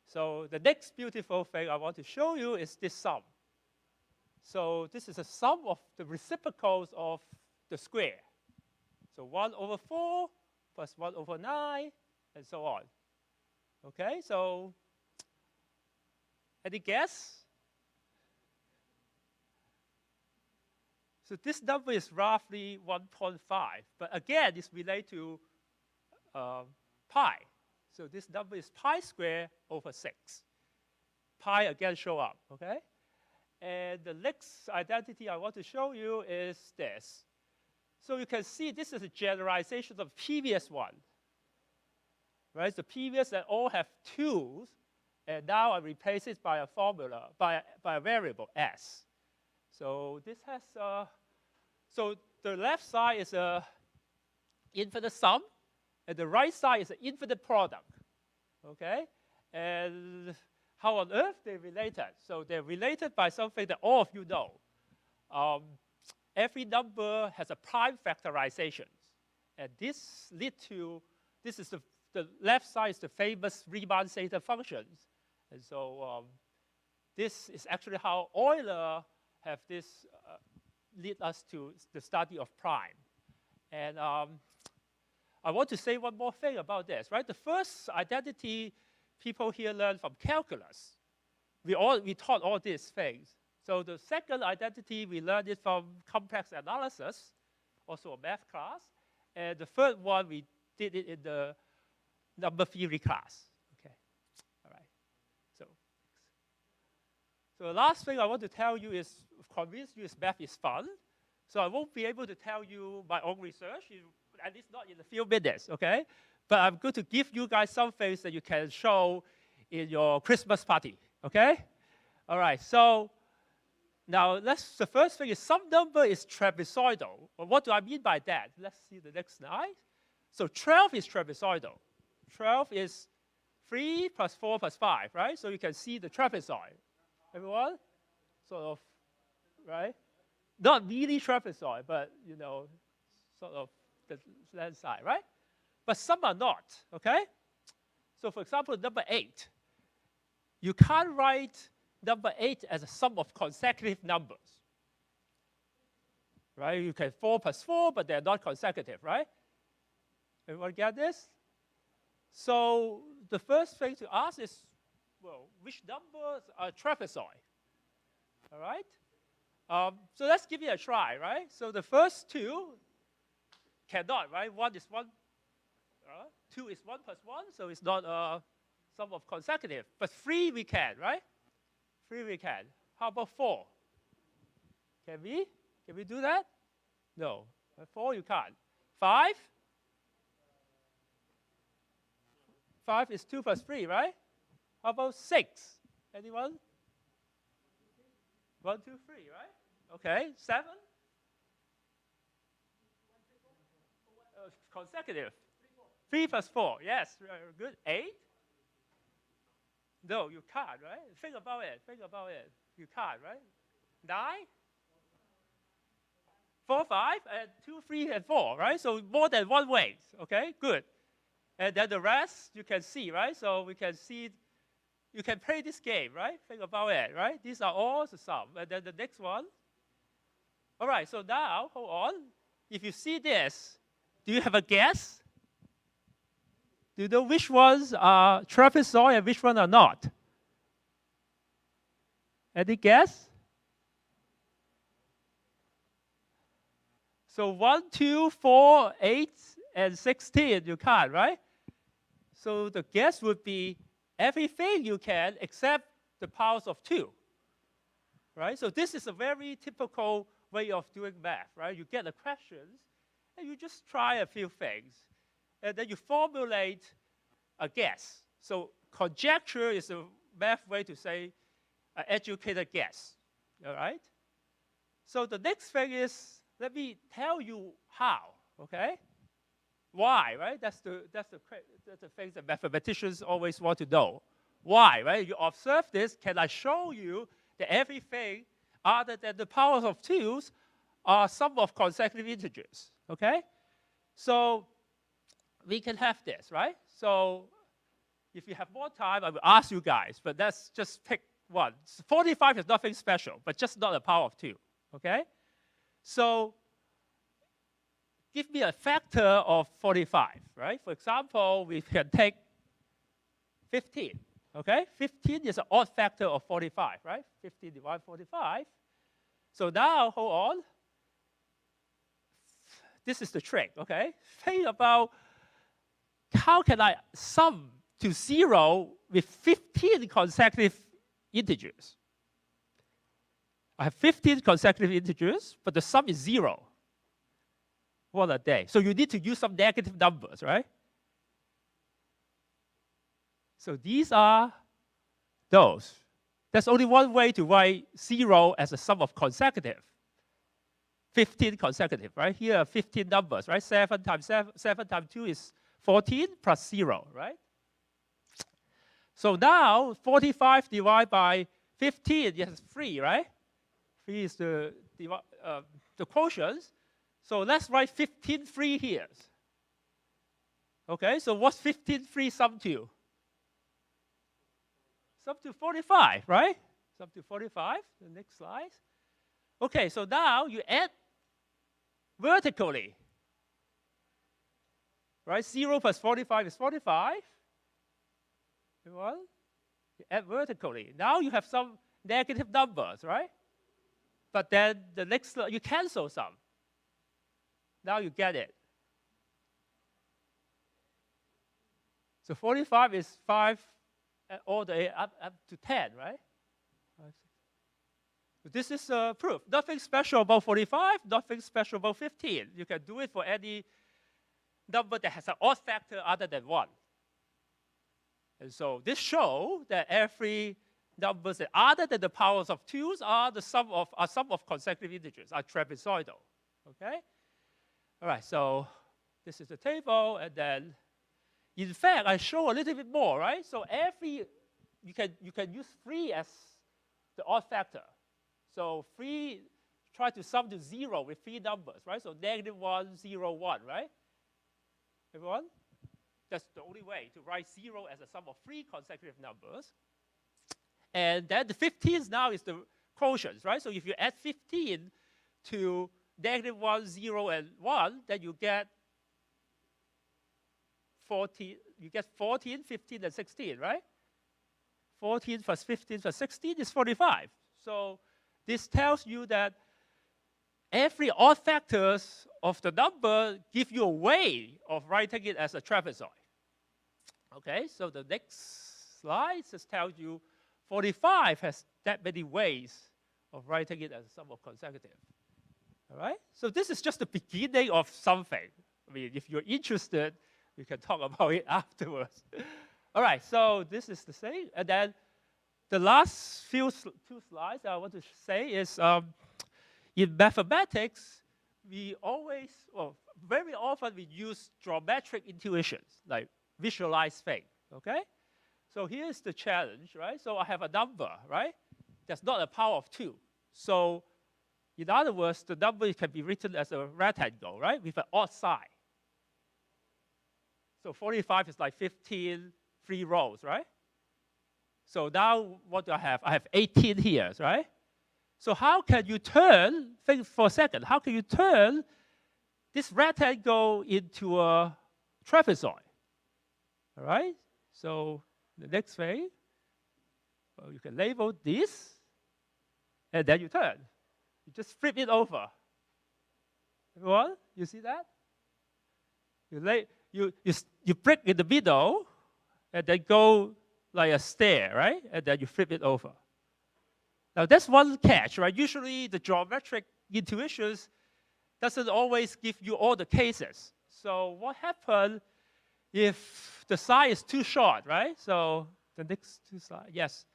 Speaker 12: so the next beautiful thing I want to show you is this sum. So this is a sum of the reciprocals of the square. So 1/4 plus 1/9, and so on. Okay, so any guess? So this number is roughly 1.5, but again, it's related to pi. So this number is pi squared over 6. Pi again show up, okay? And the next identity I want to show you is this. So you can see this is a generalization of the previous one. Right? The previous that all have 2s, and now I replace it by a formula, by a variable s. So this has, so the left side is a infinite sum, and the right side is an infinite product, okay? And how on earth they're related? So they're related by something that all of you know. Every number has a prime factorization, and this leads to, this is the left side is the famous Riemann-Zeta functions. And so this is actually how Euler have this lead us to the study of prime. And I want to say one more thing about this, right? The first identity people here learn from calculus. We taught all these things. So the second identity, we learned it from complex analysis, also a math class. And the third one, we did it in the number theory class. Okay, all right. So the last thing I want to tell you is, convince you is math is fun. So I won't be able to tell you my own research, at least not in a few minutes, okay? But I'm going to give you guys some things that you can show in your Christmas party, okay? All right, so now the first thing is some number is trapezoidal. Well, what do I mean by that? Let's see the next slide. So 12 is trapezoidal. 12 is 3 plus 4 plus 5, right? So you can see the trapezoid. Everyone? Sort of, right? Not really trapezoid, but, you know, sort of the left side, right? But some are not, okay? So for example, number 8. You can't write number 8 as a sum of consecutive numbers, right? You can 4 plus 4, but they're not consecutive, right? Everyone get this? So the first thing to ask is, well, which numbers are trapezoid? All right? So let's give it a try, right? So the first two cannot, right? 1 is 1, 2 is 1 plus 1, so it's not a sum of consecutive. But 3 we can, right? 3 we can. How about 4? Can we? Can we do that? No. 4 you can't. 5? 5 is 2 plus 3, right? How about 6? Anyone? 1, 2, 3, right? Okay. 7? Consecutive. 3 plus 4. Yes, good. 8? No, you can't, right? Think about it. Think about it. You can't, right? 9? 4, 5, and 2, 3, and 4, right? So more than one way. Okay, good. And then the rest you can see, right? So we can see, you can play this game, right? Think about it, right? These are all the sum. And then the next one. All right, so now, hold on. If you see this, do you have a guess? Do you know which ones are trapezoid and which ones are not? Any guess? So 1, 2, 4, 8, and 16, you can't, right? So the guess would be everything you can except the powers of 2, right? So this is a very typical way of doing math, right? You get the questions, and you just try a few things. And then you formulate a guess. So conjecture is a math way to say an educated guess, all right? So the next thing is, let me tell you how, okay? Why, right? That's the thing that mathematicians always want to know. Why, right? You observe this. Can I show you that everything other than the powers of 2s are sum of consecutive integers, okay? So we can have this, right? So if you have more time, I will ask you guys, but let's just pick one. 45 is nothing special, but just not a power of 2, okay? So give me a factor of 45, right? For example, we can take 15, okay? 15 is an odd factor of 45, right? 15 divided 45. So now, hold on. This is the trick, okay? Think about how can I sum to 0 with 15 consecutive integers. I have 15 consecutive integers, but the sum is 0. What are they? So you need to use some negative numbers, right? So these are those. There's only one way to write 0 as a sum of consecutive. 15 consecutive, right? Here are 15 numbers, right? 7 times 2 is 14 plus 0, right? So now 45 divided by 15 is 3, right? 3 is the quotient. So let's write 15 3 here. Okay, so what's 15 3 sum to? Sum to 45, right? Sum to 45, the next slide. Okay, so now you add vertically. Right, 0 plus 45 is 45. Well, you add vertically. Now you have some negative numbers, right? But then the next, you cancel some. Now you get it. So 45 is 5 all the way up to 10, right? So this is proof. Nothing special about 45, nothing special about 15. You can do it for any number that has an odd factor other than 1. And so this shows that every numbers that other than the powers of 2s are the sum of consecutive integers, are trapezoidal. Okay? All right, so this is the table, and then in fact I show a little bit more, right? So you can use 3 as the odd factor. So 3 try to sum to 0 with 3 numbers, right? So -1, 0, 1, right? Everyone? That's the only way to write 0 as a sum of 3 consecutive numbers. And then the 15 now is the quotients, right? So if you add 15 to -1, 0, and 1, then you get 14, 15, and 16, right? 14 plus 15 plus 16 is 45. So this tells you that every odd factors of the number give you a way of writing it as a trapezoid. Okay, so the next slide just tells you 45 has that many ways of writing it as a sum of consecutive. All right, so this is just the beginning of something. I mean, if you're interested, we can talk about it afterwards. All right, so this is the same. And then the last two slides I want to say is in mathematics, we always, well, very often we use geometric intuitions, like visualize things, okay? So here's the challenge, right? So I have a number, right? That's not a power of 2. So in other words, the number can be written as a rectangle, right? With an odd side. So 45 is like 15 3 rows, right? So now what do I have? I have 18 here, right? So how can you turn, think for a second, how can you turn this rectangle into a trapezoid? All right? So the next thing, well, you can label this, and then you turn. You just flip it over. Everyone, you see that? You break in the middle, and then go like a stair, right? And then you flip it over. Now that's one catch, right? Usually the geometric intuitions doesn't always give you all the cases. So what happens if the side is too short, right? So the next two slides, yes.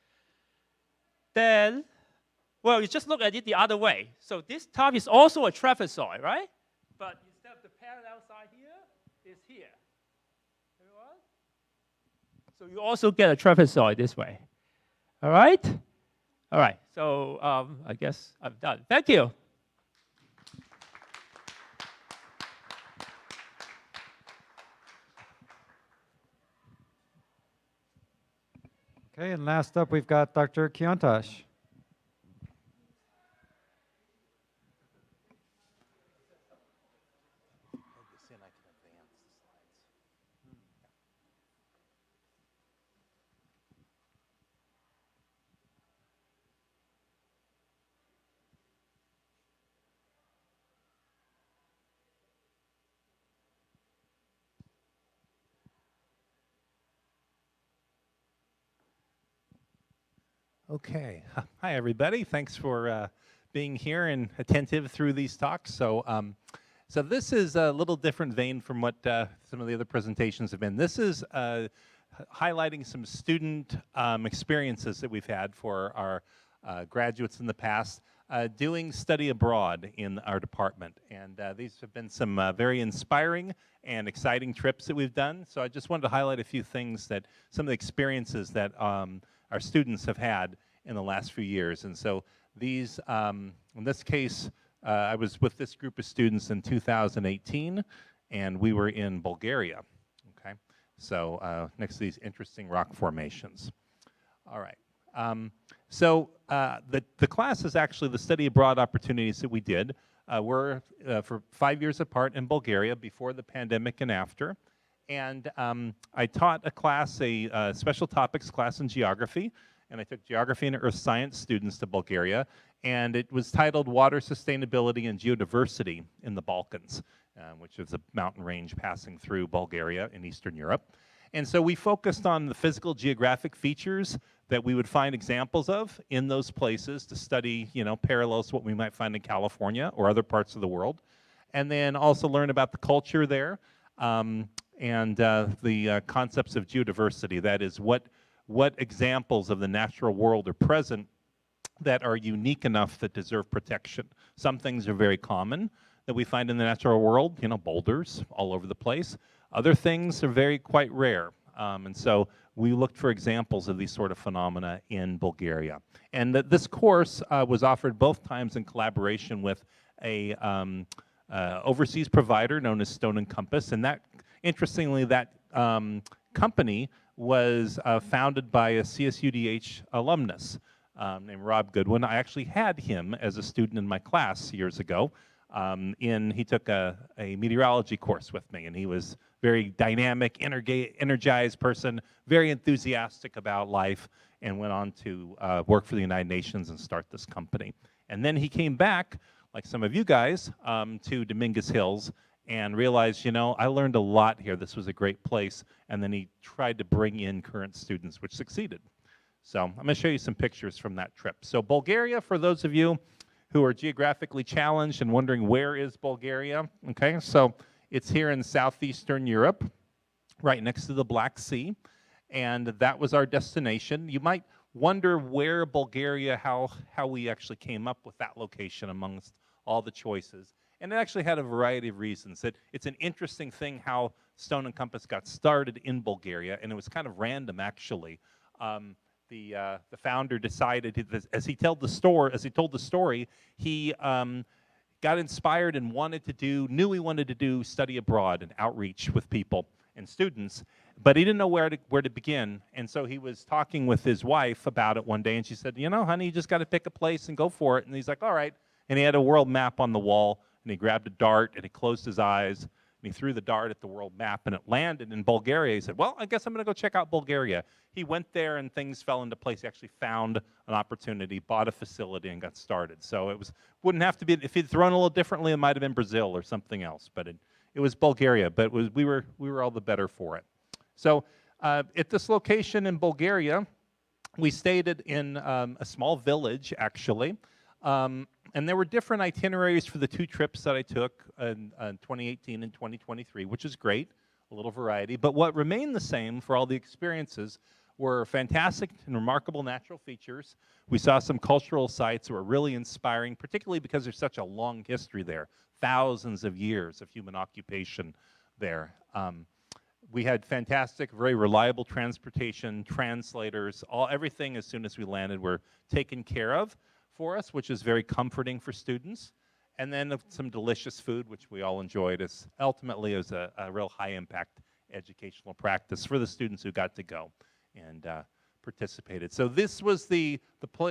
Speaker 12: Then, well, you just look at it the other way. So this time is also a trapezoid, right? But instead of the parallel side here, it's here. Everyone? So you also get a trapezoid this way. All right? All right, so I guess I'm done. Thank you.
Speaker 8: Okay, and last up, we've got Dr. Kiontash.
Speaker 13: Okay. Hi, everybody. Thanks for being here and attentive through these talks. So, so this is a little different vein from what some of the other presentations have been. This is highlighting some student experiences that we've had for our graduates in the past doing study abroad in our department. And these have been some very inspiring and exciting trips that we've done. So I just wanted to highlight a few things that, some of the experiences that our students have had in the last few years. And so these, in this case, I was with this group of students in 2018, and we were in Bulgaria, okay? So next to these interesting rock formations. All right. So the class is actually the study abroad opportunities that we did were for 5 years apart in Bulgaria before the pandemic and after. And I taught a class, a special topics class in geography, and I took geography and earth science students to Bulgaria, and it was titled Water Sustainability and Geodiversity in the Balkans, which is a mountain range passing through Bulgaria in Eastern Europe. And so we focused on the physical geographic features that we would find examples of in those places to study, you know, parallels to what we might find in California or other parts of the world, and then also learn about the culture there. And the concepts of geodiversity, that is, what examples of the natural world are present that are unique enough that deserve protection. Some things are very common that we find in the natural world, you know, boulders all over the place. Other things are quite rare. And so we looked for examples of these sort of phenomena in Bulgaria. And this course was offered both times in collaboration with a overseas provider known as Stone and Compass, and that, interestingly, that company was founded by a CSUDH alumnus named Rob Goodwin. I actually had him as a student in my class years ago. He took a meteorology course with me, and he was very dynamic, energized person, very enthusiastic about life, and went on to work for the United Nations and start this company. And then he came back, like some of you guys, to Dominguez Hills and realized, you know, I learned a lot here. This was a great place. And then he tried to bring in current students, which succeeded. So I'm going to show you some pictures from that trip. So Bulgaria, for those of you who are geographically challenged and wondering where is Bulgaria, okay, so it's here in southeastern Europe, right next to the Black Sea, and that was our destination. You might wonder where Bulgaria, how we actually came up with that location amongst all the choices. And it actually had a variety of reasons. It's an interesting thing how Stone and Compass got started in Bulgaria, and it was kind of random, actually. The founder decided, as he told the story, he got inspired and knew he wanted to do study abroad and outreach with people and students, but he didn't know where to begin. And so he was talking with his wife about it one day, and she said, you know, honey, you just got to pick a place and go for it. And he's like, all right. And he had a world map on the wall, and he grabbed a dart, and he closed his eyes, and he threw the dart at the world map, and it landed in Bulgaria. He said, well, I guess I'm going to go check out Bulgaria. He went there, and things fell into place. He actually found an opportunity, bought a facility, and got started. So it wouldn't have to be, if he'd thrown a little differently, it might have been Brazil or something else. But it was Bulgaria, but we were all the better for it. So at this location in Bulgaria, we stayed in a small village, actually. And there were different itineraries for the two trips that I took in 2018 and 2023, which is great, a little variety. But what remained the same for all the experiences were fantastic and remarkable natural features. We saw some cultural sites that were really inspiring, particularly because there's such a long history there, thousands of years of human occupation there. we had fantastic, very reliable transportation, translators, everything as soon as we landed were taken care of for us, which is very comforting for students. And then some delicious food, which we all enjoyed. Ultimately, it was a real high impact educational practice for the students who got to go and participated. So this was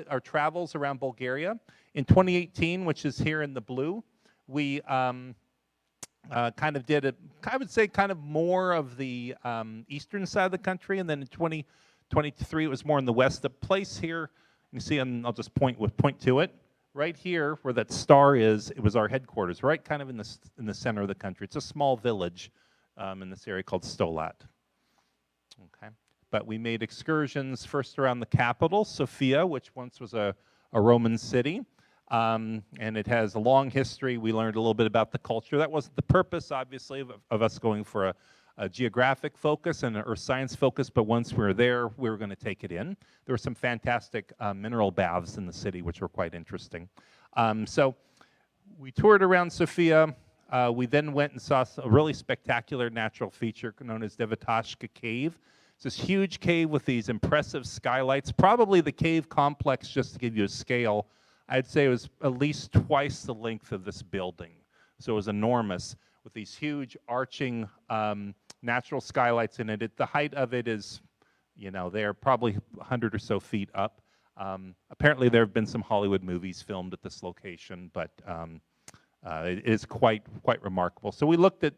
Speaker 13: our travels around Bulgaria. In 2018, which is here in the blue, we kind of did I would say kind of more of the eastern side of the country, and then in 2023 it was more in the west. The place here, you see, and I'll just point to it. Right here, where that star is, it was our headquarters, right kind of in the center of the country. It's a small village in this area called Stolat. Okay, but we made excursions first around the capital, Sofia, which once was a Roman city. And it has a long history. We learned a little bit about the culture. That wasn't the purpose, obviously, of us going for a geographic focus and an earth science focus, but once we were there, we were going to take it in. There were some fantastic mineral baths in the city, which were quite interesting. So we toured around Sofia. We then went and saw a really spectacular natural feature known as Devitashka Cave. It's this huge cave with these impressive skylights, probably the cave complex, just to give you a scale, I'd say it was at least twice the length of this building. So it was enormous with these huge arching natural skylights in it. The height of it is, they're probably 100 or so feet up. Apparently there have been some Hollywood movies filmed at this location, but it is quite remarkable. So we looked at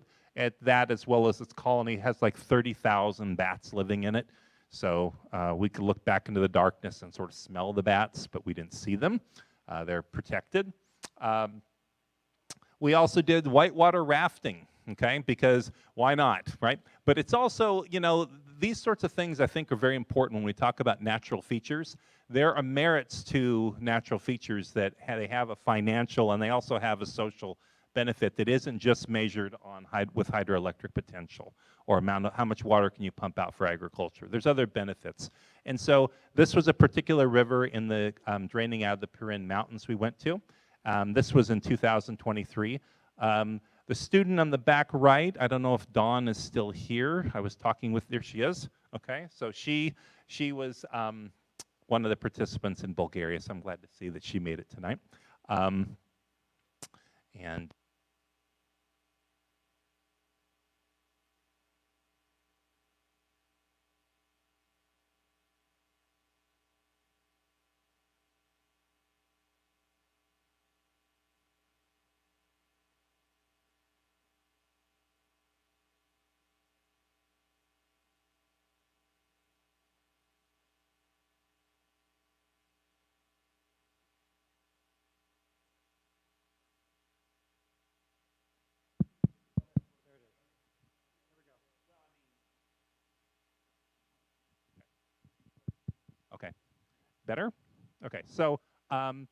Speaker 13: that as well as its colony. It has like 30,000 bats living in it. So we could look back into the darkness and sort of smell the bats, but we didn't see them. They're protected. We also did whitewater rafting, okay, because why not, right? But it's also, these sorts of things I think are very important when we talk about natural features. There are merits to natural features that they have a financial and they also have a social benefit that isn't just measured on with hydroelectric potential or how much water can you pump out for agriculture. There's other benefits. And so this was a particular river in the draining out of the Pirin Mountains we went to. This was in 2023. The student on the back right, I don't know if Dawn is still here. I was talking with, there she is. Okay, so she was one of the participants in Bulgaria, so I'm glad to see that she made it tonight. And okay, better? Okay, so, and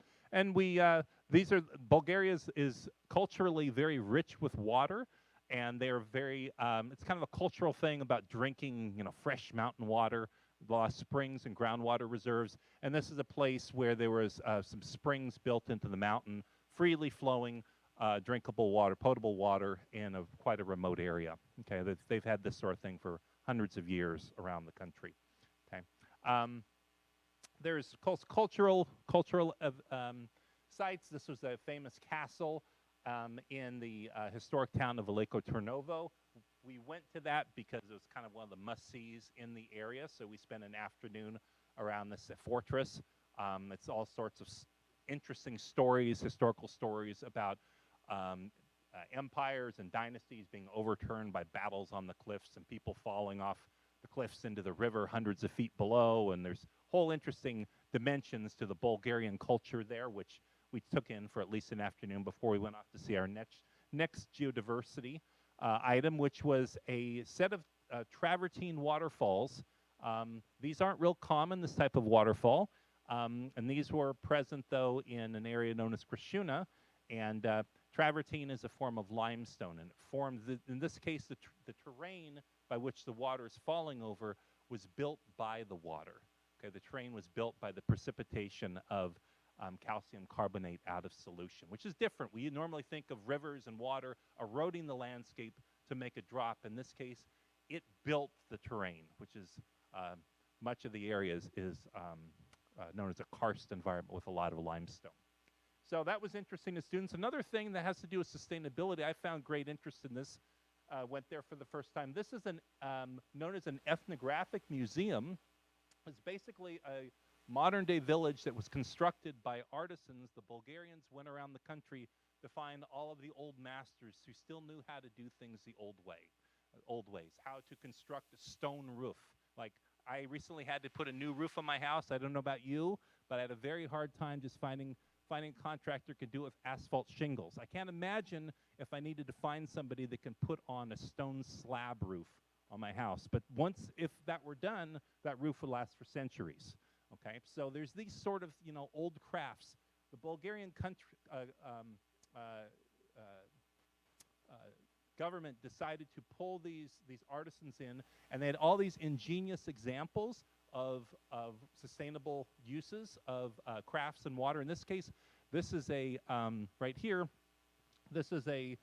Speaker 13: Bulgaria is culturally very rich with water, and they're very, it's kind of a cultural thing about drinking, fresh mountain water, a lot of springs and groundwater reserves, and this is a place where there was some springs built into the mountain, freely flowing drinkable water, potable water in quite a remote area. Okay, they've had this sort of thing for hundreds of years around the country. Okay. There's cultural sites. This was a famous castle in the historic town of Veliko Turnovo. We went to that because it was kind of one of the must-sees in the area, so we spent an afternoon around this fortress. It's all sorts of interesting stories, historical stories about empires and dynasties being overturned by battles on the cliffs and people falling off the cliffs into the river hundreds of feet below, and there's whole interesting dimensions to the Bulgarian culture there, which we took in for at least an afternoon before we went off to see our next geodiversity item, which was a set of travertine waterfalls. These aren't real common, this type of waterfall, and these were present, though, in an area known as Krishuna, and travertine is a form of limestone, and it formed, in this case, the terrain by which the water is falling over was built by the water. Okay, the terrain was built by the precipitation of calcium carbonate out of solution, which is different. We normally think of rivers and water eroding the landscape to make a drop. In this case, it built the terrain, which is much of the area is known as a karst environment with a lot of limestone. So that was interesting to students. Another thing that has to do with sustainability, I found great interest in this, went there for the first time. This is known as an ethnographic museum. It's basically a modern-day village that was constructed by artisans. The Bulgarians went around the country to find all of the old masters who still knew how to do things the old ways, how to construct a stone roof. Like, I recently had to put a new roof on my house. I don't know about you, but I had a very hard time just finding a contractor could do it with asphalt shingles. I can't imagine if I needed to find somebody that can put on a stone slab roof on my house. But if that were done, that roof would last for centuries. Okay, so there's these sort of, old crafts. The Bulgarian government decided to pull these artisans in, and they had all these ingenious examples of sustainable uses of crafts and water. In this case, this is right here, this is a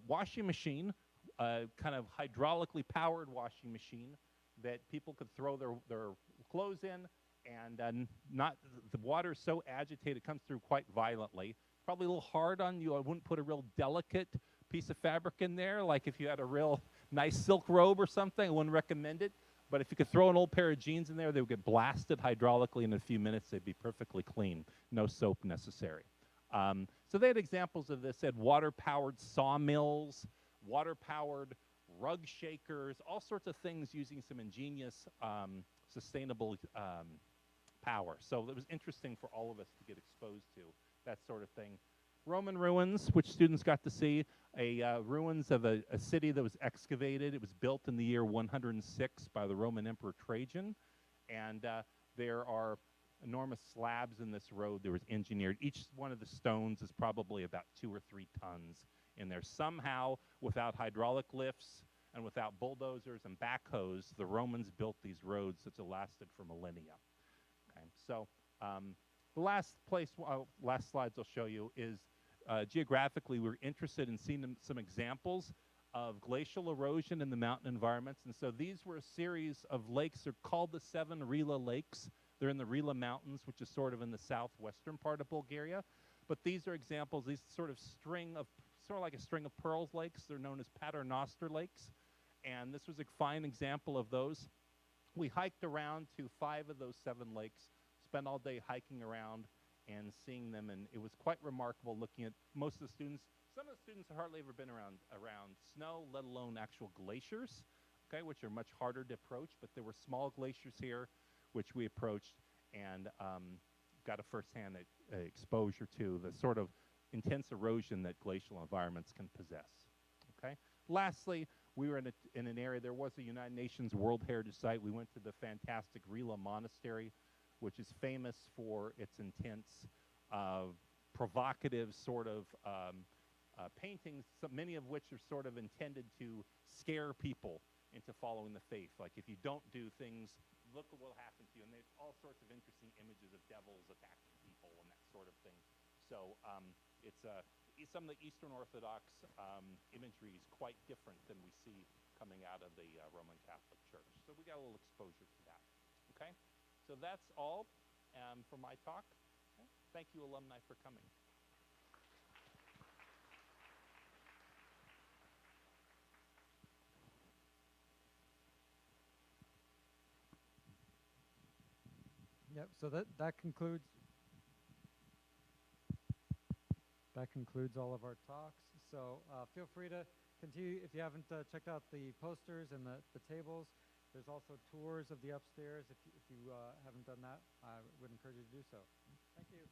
Speaker 13: washing machine, kind of hydraulically powered washing machine that people could throw their clothes in, and the water is so agitated, it comes through quite violently. Probably a little hard on you. I wouldn't put a real delicate piece of fabric in there, like if you had a real nice silk robe or something, I wouldn't recommend it. But if you could throw an old pair of jeans in there, they would get blasted hydraulically, and in a few minutes they'd be perfectly clean. No soap necessary. So they had examples of this. They had water-powered sawmills, water-powered rug shakers, all sorts of things using some ingenious, sustainable power. So it was interesting for all of us to get exposed to that sort of thing. Roman ruins, which students got to see, ruins of a city that was excavated. It was built in the year 106 by the Roman Emperor Trajan, and there are enormous slabs in this road that was engineered. Each one of the stones is probably about 2 or 3 tons in there. Somehow, without hydraulic lifts and without bulldozers and backhoes, the Romans built these roads that lasted for millennia. Okay, so the last slides I'll show you is geographically, we're interested in seeing some examples of glacial erosion in the mountain environments. And so these were a series of lakes. They're called the 7 Rila Lakes. They're in the Rila Mountains, which is sort of in the southwestern part of Bulgaria. But these are examples, these sort of like a string of pearls lakes. They're known as Paternoster Lakes. And this was a fine example of those. We hiked around to 5 of those 7 lakes, spent all day hiking around and seeing them, and it was quite remarkable looking at most of the students. Some of the students have hardly ever been around snow, let alone actual glaciers, okay, which are much harder to approach, but there were small glaciers here, which we approached and got a firsthand exposure to the sort of intense erosion that glacial environments can possess, okay? Lastly, we were in an area, there was a United Nations World Heritage Site. We went to the fantastic Rila Monastery, which is famous for its intense, provocative sort of paintings, many of which are sort of intended to scare people into following the faith. Like, if you don't do things, look at what will happen to you. And there's all sorts of interesting images of devils attacking people and that sort of thing. So some of the Eastern Orthodox imagery is quite different than we see coming out of the Roman Catholic Church. So we got a little exposure to that, okay? So that's all for my talk. Okay. Thank you, alumni, for coming.
Speaker 8: Yep, so that concludes all of our talks. So feel free to continue if you haven't checked out the posters and the tables. There's also tours of the upstairs. If you haven't done that, I would encourage you to do so. Thank you.